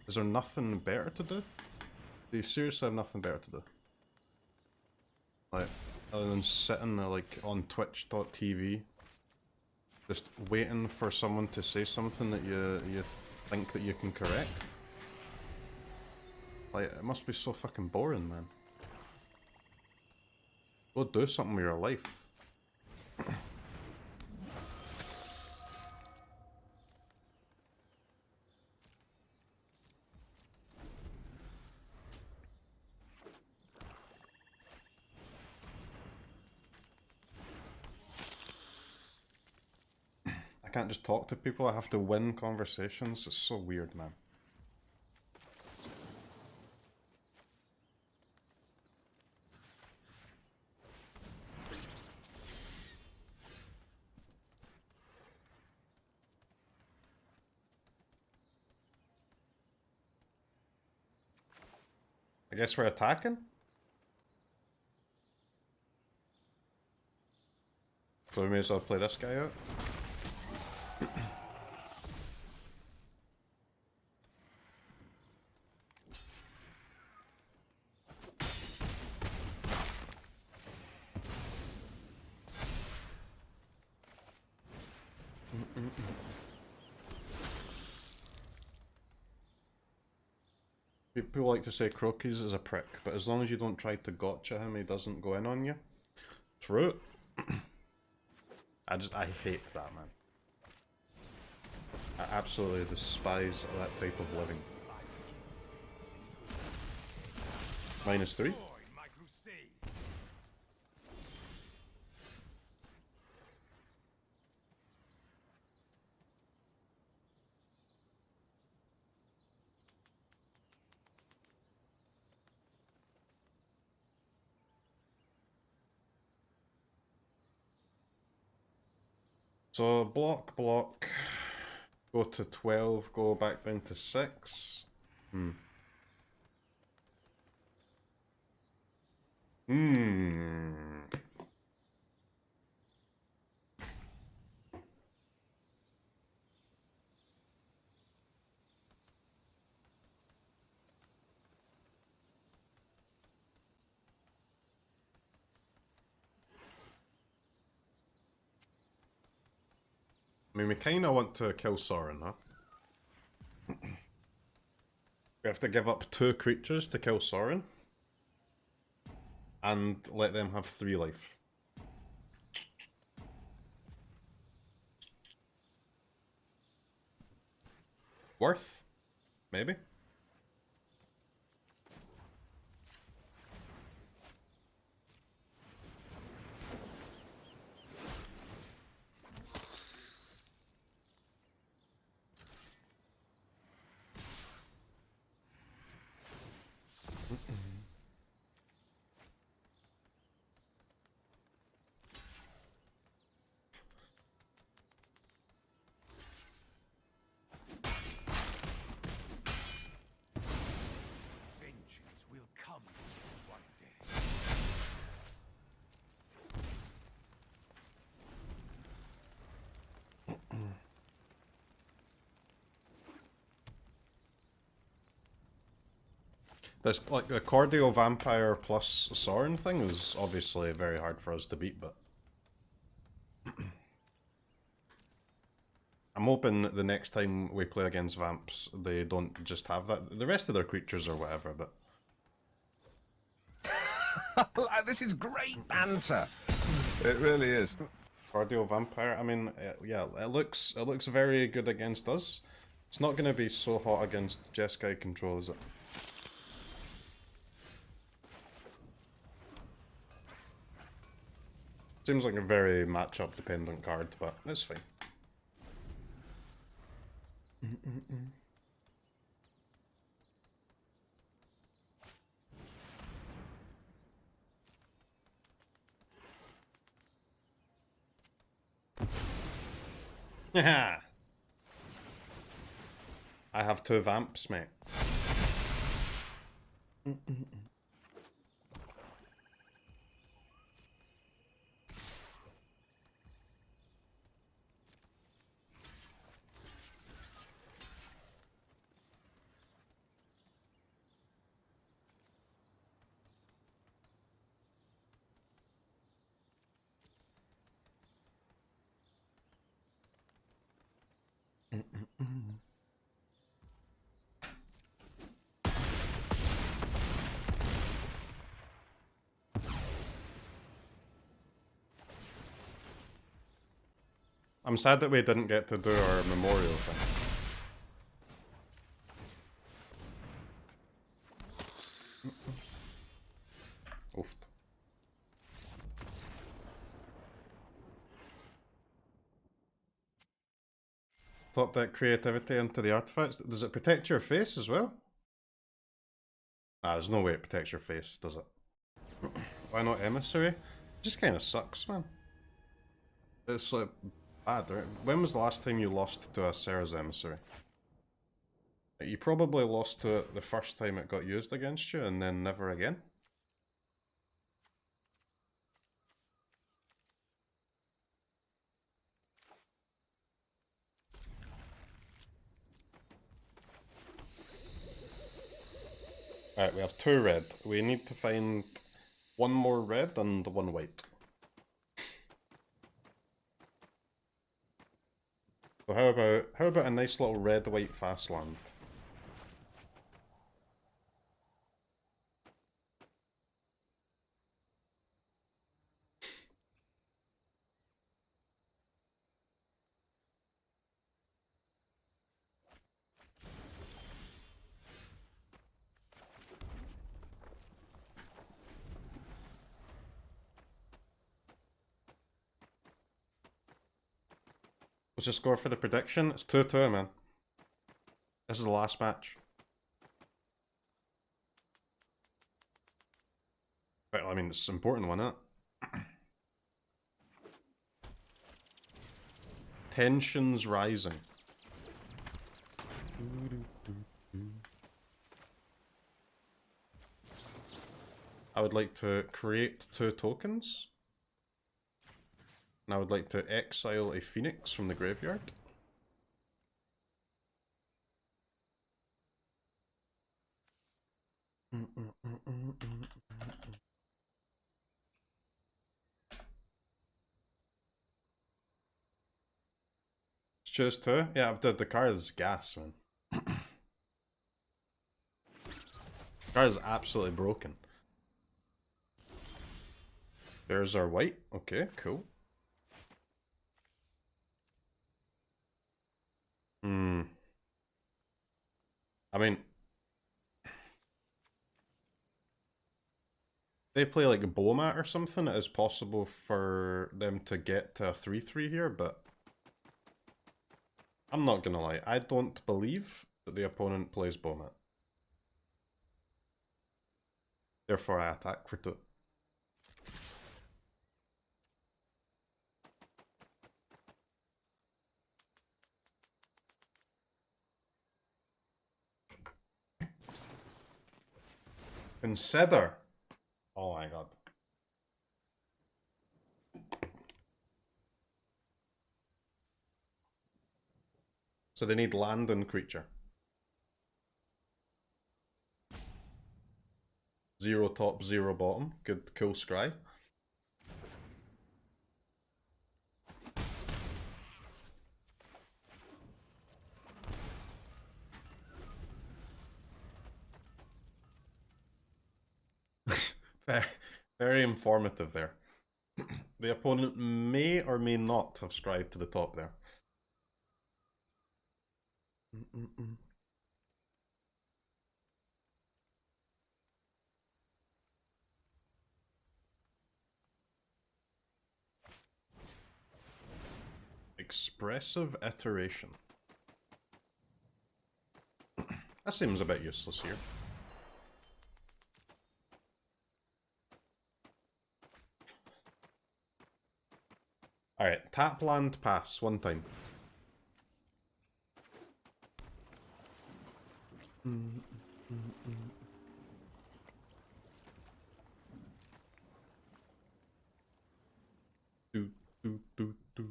Is there nothing better to do? Do you seriously have nothing better to do? Like, other than sitting, like, on twitch.tv, just waiting for someone to say something that you think that you can correct? Like, it must be so fucking boring, man. Go do something with your life. I can't just talk to people, I have to win conversations. It's so weird, man. I guess we're attacking? So we may as well play this guy out. People like to say CROKEYZ is a prick, but as long as you don't try to gotcha him, he doesn't go in on you. True. I hate that, man. I absolutely despise that type of living. -3? So block, go to 12, go back down to 6. I mean, we kind of want to kill Sorin, huh? We have to give up 2 creatures to kill Sorin. And let them have 3 life. Worth? Maybe? This, like, the Cordio Vampire plus Sorin thing is obviously very hard for us to beat, but I'm hoping that the next time we play against Vamps, they don't just have that. The rest of their creatures or whatever, but... This is great banter! It really is. Cordio Vampire, I mean, yeah, it looks very good against us. It's not going to be so hot against Jeskai control, is it? Seems like a very matchup dependent card, but it's fine. Yeah. I have 2 Vamps, mate. I'm sad that we didn't get to do our memorial thing. Oofed. Top deck creativity into the artifacts. Does it protect your face as well? Ah, there's no way it protects your face, does it? Why not Emissary? It just kind of sucks, man. It's like bad, right? When was the last time you lost to a Sarah's Emissary? You probably lost to it the first time it got used against you and then never again. Alright, we have 2 red. We need to find 1 more red and 1 white. So how about a nice little red-white fast land? Let's just go for the prediction. It's 2-2, man. This is the last match. Well, I mean, it's an important one, isn't it? Tensions rising. I would like to create 2 tokens. And I would like to exile a phoenix from the graveyard. Choose 2? Yeah, the card is gas, man. The card is absolutely broken. There's our white. Okay, cool. I mean, they play like Bomat or something, it is possible for them to get to a 3-3 here, but I'm not gonna lie, I don't believe that the opponent plays Bomat. Therefore I attack for 2. Consider. Oh my god. So they need land and creature. 0 top, 0 bottom. Good, cool scry. Very informative there. The opponent may or may not have scryed to the top there. Expressive iteration. That seems a bit useless here. Alright, tap land pass one time. Do, do, do, do.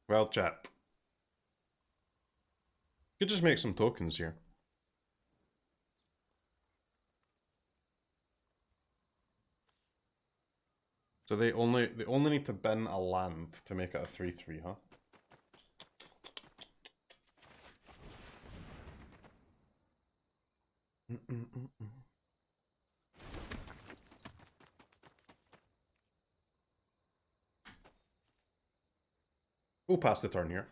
Well, chat. Could just make some tokens here. So they only need to bin a land to make it a 3-3, huh? We'll pass the turn here.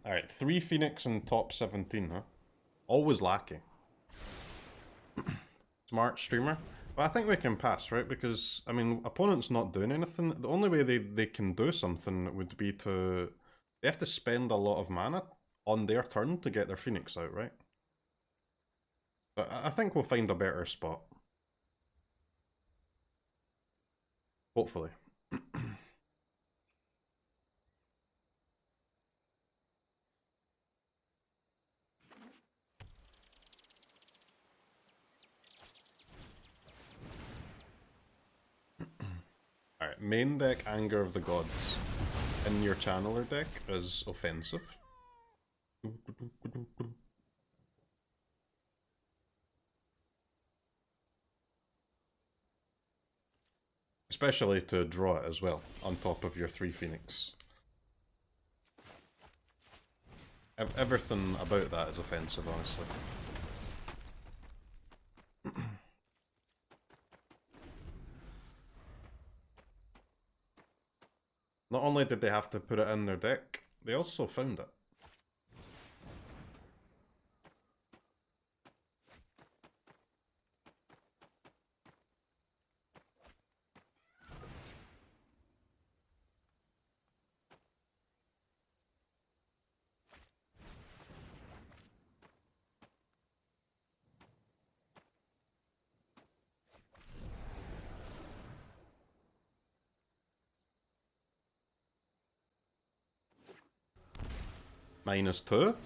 Alright, 3 Phoenix and top 17, huh? Always lacking. Smart streamer. But I think we can pass, right? Because, I mean, opponent's not doing anything. The only way they can do something would be to... They have to spend a lot of mana on their turn to get their Phoenix out, right? But I think we'll find a better spot. Hopefully. Alright, main deck Anger of the Gods in your channeler deck is offensive. Especially to draw it as well, on top of your 3 Phoenix. Everything about that is offensive, honestly. Not only did they have to put it in their deck, they also found it. -2?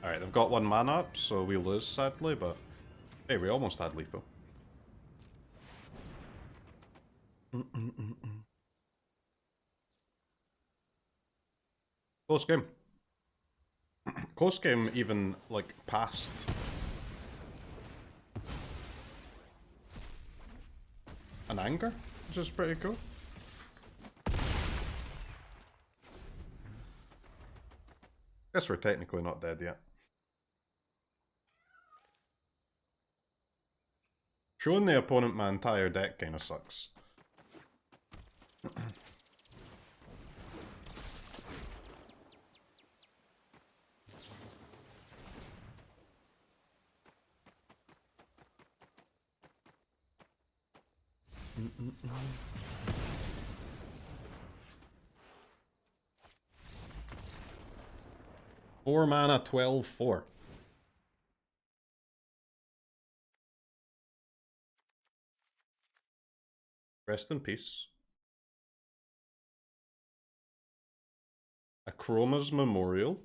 Alright, they've got 1 mana up, so we lose sadly, but hey, we almost had lethal. Close game. Close game even, like, past an Anger, which is pretty cool. Guess we're technically not dead yet. Showing the opponent my entire deck kinda sucks. Four mana, 12/4. Rest in peace. Akroma's Memorial.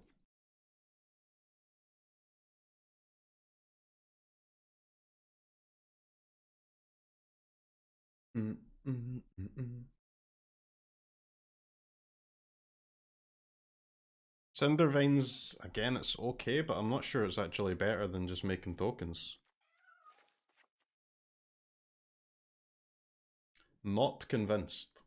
Cindervines, again, it's okay, but I'm not sure it's actually better than just making tokens. Not convinced.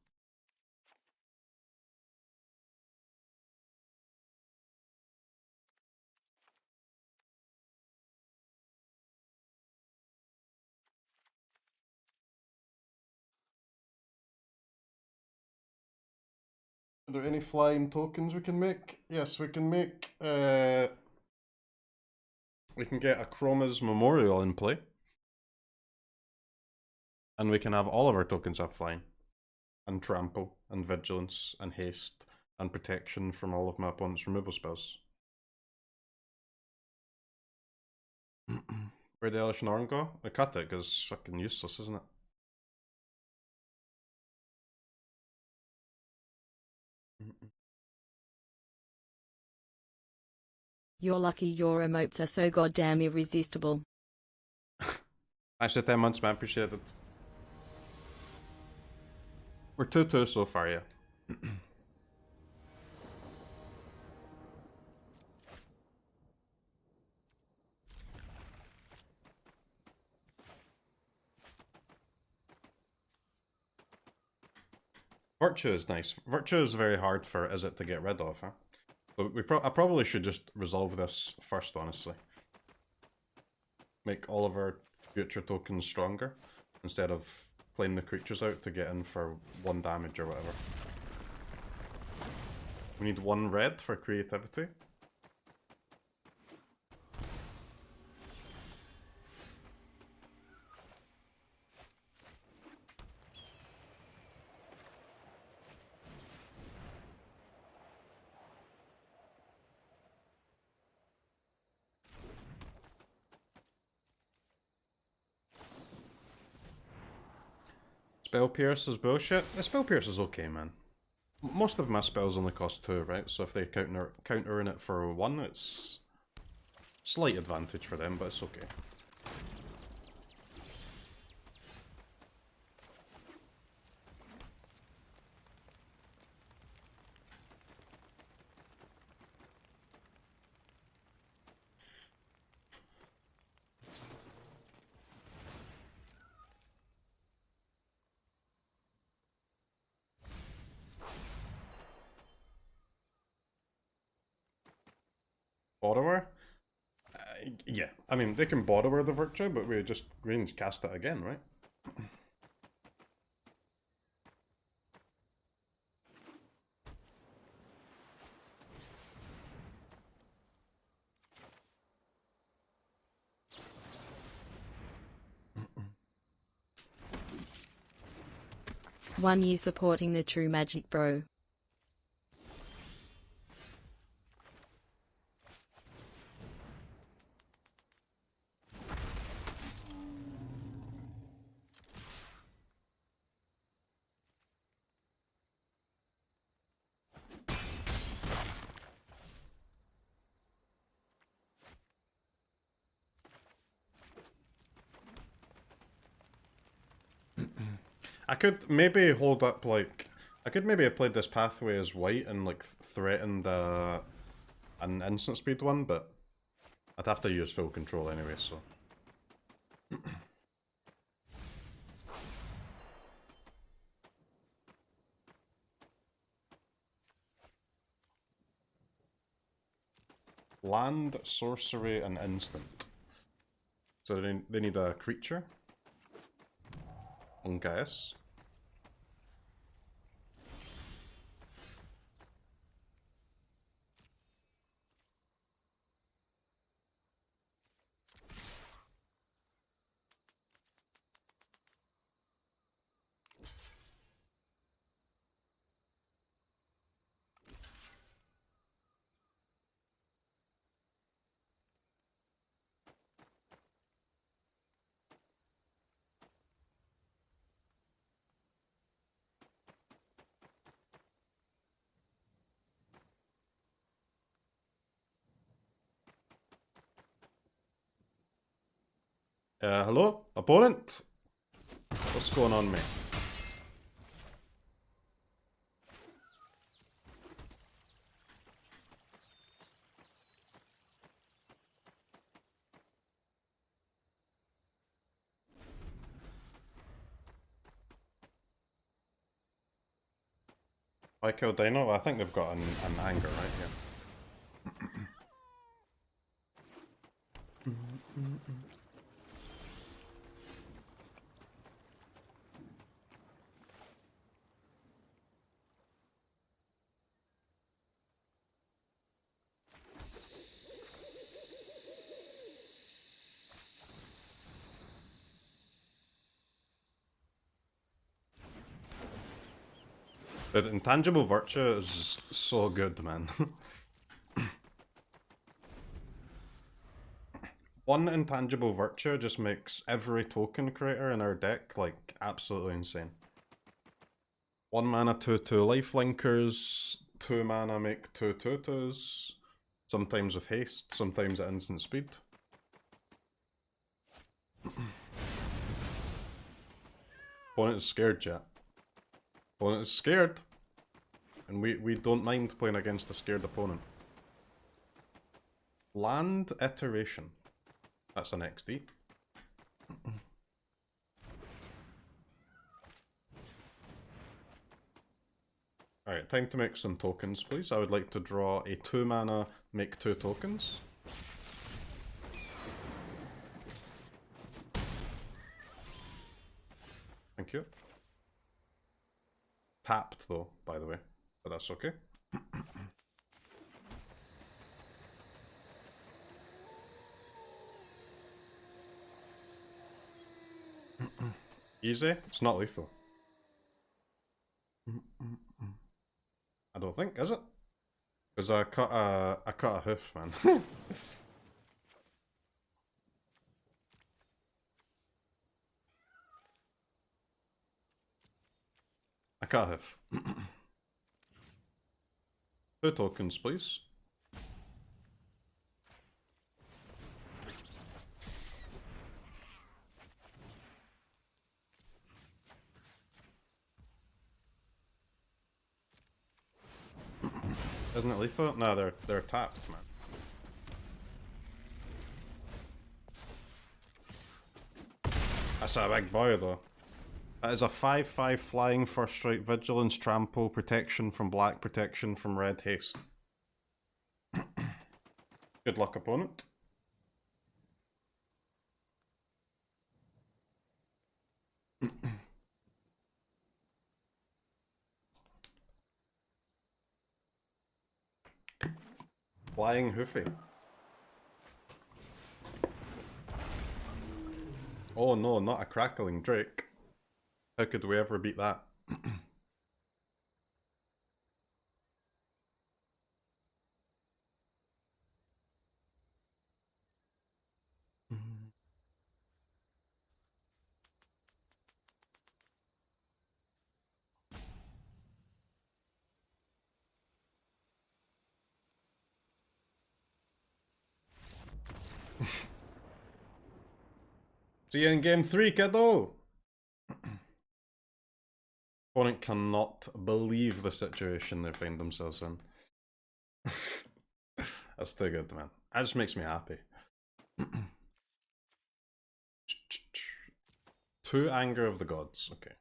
Are there any flying tokens we can make? Yes, we can make, we can get Akroma's Memorial in play. And we can have all of our tokens have flying. And trample, and vigilance, and haste, and protection from all of my opponent's removal spells. Where'd the Elish Norn go? I cut it because it's fucking useless, isn't it? You're lucky your emotes are so goddamn irresistible. Actually, 10 months, man. Appreciate it. We're 2-2 so far, yeah. Virtue is nice. Virtue is very hard for Izzet to get rid of, huh? But I probably should just resolve this first, honestly. Make all of our future tokens stronger, instead of playing the creatures out to get in for 1 damage or whatever. We need 1 red for creativity. Spell Pierce is bullshit. The Spell Pierce is okay, man. Most of my spells only cost 2, right? So if they countering it for 1, it's slight advantage for them, but it's okay. Borrower? Yeah, I mean, they can borrower the Virtue, but we just range cast it again, right? One year supporting the true magic, bro. I could maybe hold up, like... I could maybe have played this pathway as white and, like, threatened an instant speed one, but I'd have to use full control anyway, so... Land, sorcery, and instant. So they need a creature. Okay. Hello? Opponent? What's going on, mate? I killed Dino? I think they've got an anger right here. The intangible virtue is so good, man. One intangible virtue just makes every token creator in our deck, like, absolutely insane. 1 mana 2/2 lifelinkers, 2 mana make 2 2/2s, sometimes with haste, sometimes at instant speed. Opponent is scared, chat. Opponent is scared. And we don't mind playing against a scared opponent. Land iteration. That's an XD. Alright, time to make some tokens, please. I would like to draw a 2 mana, make 2 tokens. Thank you. Tapped though, by the way, but that's okay. Easy? It's not lethal. I don't think, is it? Because I cut a hoof, man. I can't have. 2 tokens, please. Isn't it lethal? No, they're tapped, man. That's a big boy though. That is a 5/5 flying first strike, vigilance, trample, protection from black, protection from red, haste. Good luck, opponent. Flying Hoofy. Oh no, not a crackling Drake. How could we ever beat that? See you in game 3, kiddo! Opponent cannot believe the situation they find themselves in. That's too good, man. That just makes me happy. 2 Anger of the Gods, okay.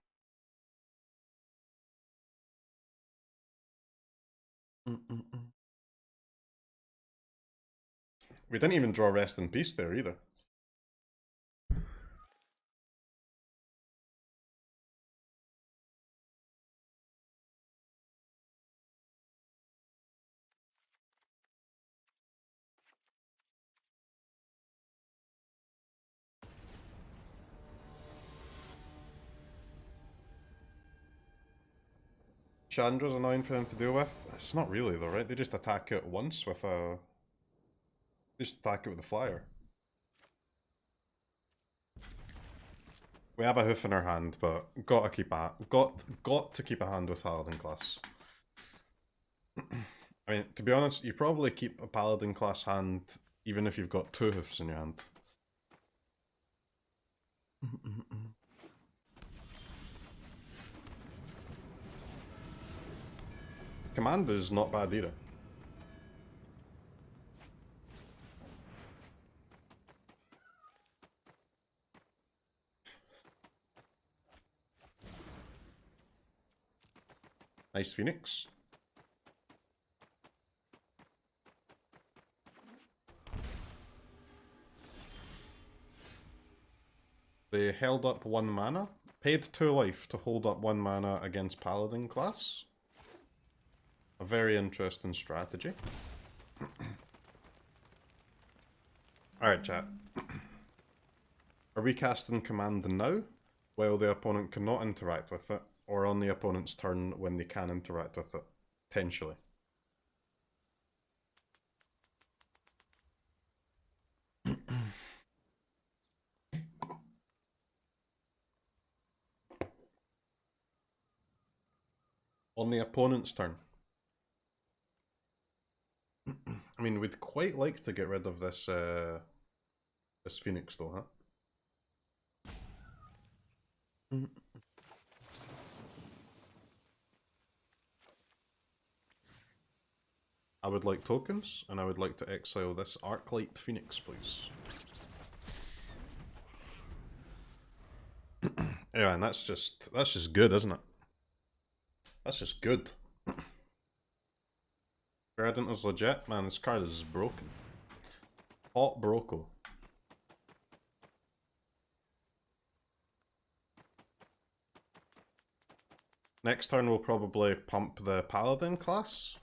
We didn't even draw Rest in Peace there either. Chandra's annoying for them to deal with. It's not really though, right? They just attack it once with a... They just attack it with a flyer. We have a hoof in our hand, but got to keep a hand with Paladin class. I mean, to be honest, you probably keep a Paladin class hand even if you've got 2 hoofs in your hand. Command is not bad either. Nice Phoenix. They held up 1 mana, paid 2 life to hold up 1 mana against Paladin class. A very interesting strategy. Alright, chat. Are we casting command now, while the opponent cannot interact with it, or on the opponent's turn when they can interact with it? Potentially. On the opponent's turn. I mean, we'd quite like to get rid of this this Phoenix though, huh? I would like tokens, and I would like to exile this Arclight Phoenix, please. Yeah, and that's just good, isn't it? That's just good. Verdant is legit. Man, this card is broken. Hot Broco. Next turn we'll probably pump the Paladin class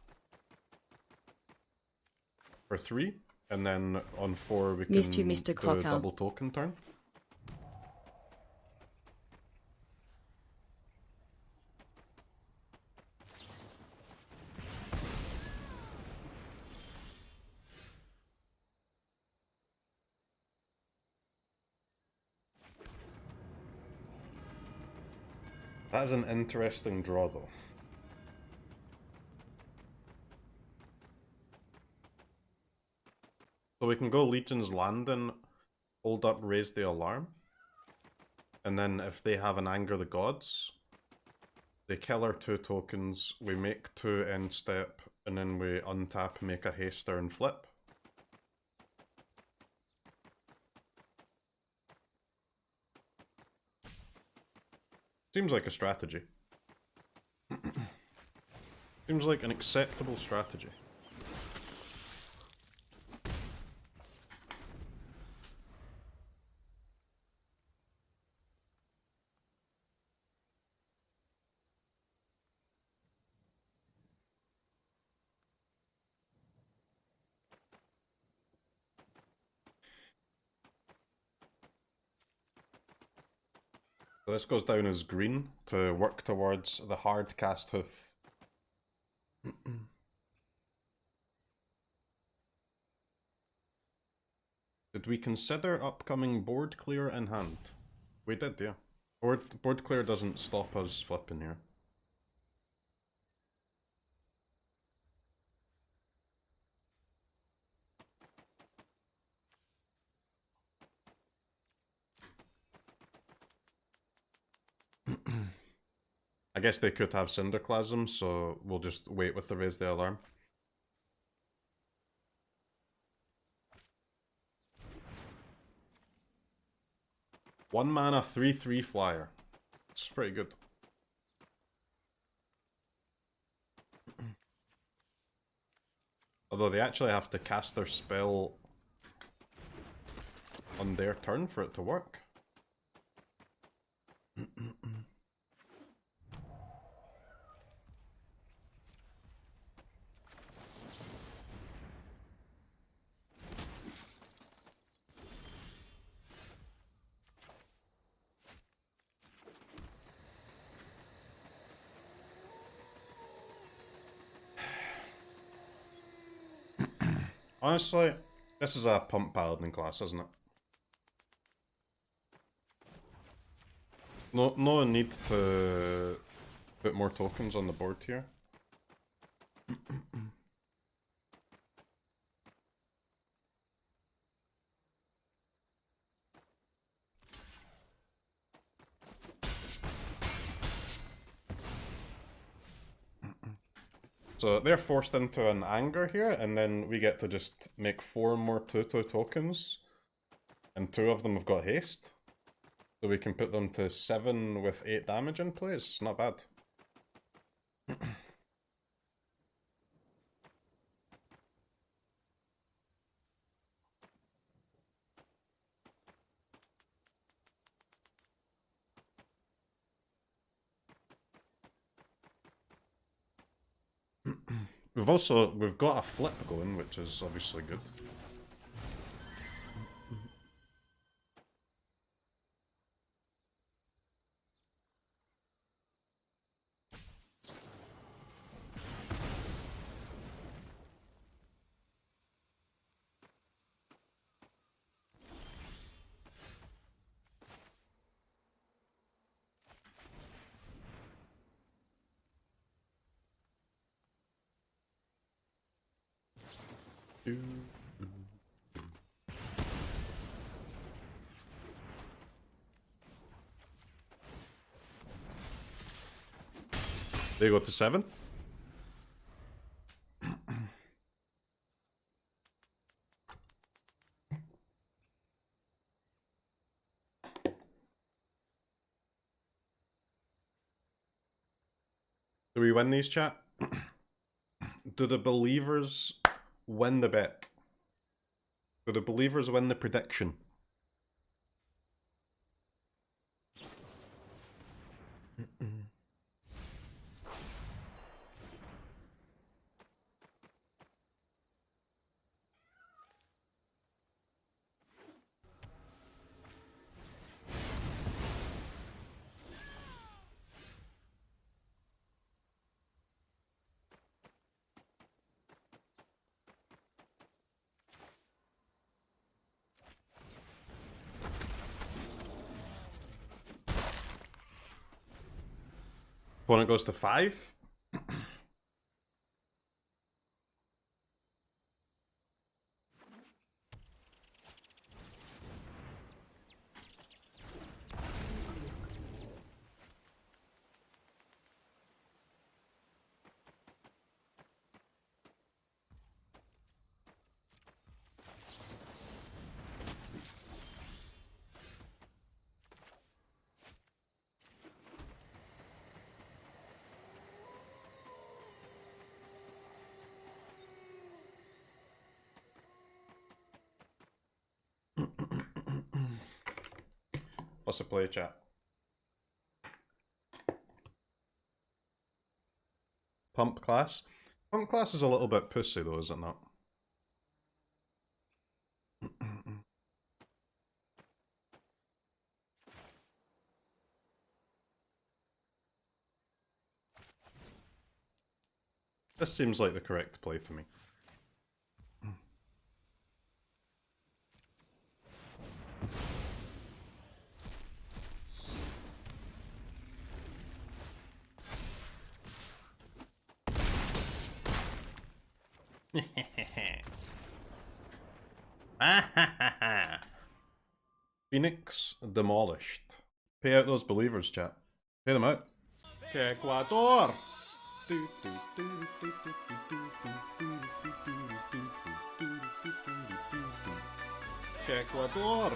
for 3, and then on 4 we can Mr. do a double token turn. That is an interesting draw, though. So we can go Legion's Landing, hold up, raise the alarm. And then if they have an Anger the Gods, they kill our 2 tokens, we make 2 end step, and then we untap, make a haster, and flip. Seems like a strategy. Seems like an acceptable strategy. So this goes down as green to work towards the hard cast hoof. Did we consider upcoming board clear in hand? We did, yeah. Board clear doesn't stop us flipping here. I guess they could have Cinderclasm, so we'll just wait with the raise the alarm. One mana, 3/3 flyer. It's pretty good. Although they actually have to cast their spell on their turn for it to work. Honestly, this is a pump paladin class, isn't it? No need to put more tokens on the board here. So they're forced into an anger here, and then we get to just make 4 more 2/2 tokens, and 2 of them have got haste. So we can put them to 7 with 8 damage in place. Not bad. We've got a flip going, which is obviously good. They go to 7. Do we win these, chat? Do the believers win the bet? Do the believers win the prediction? Opponent goes to 5. What's the play, chat? Pump class? Pump class is a little bit pussy though, is it not? This seems like the correct play to me. Phoenix demolished. Pay out those believers, chat. Pay them out. Ecuador! Ecuador!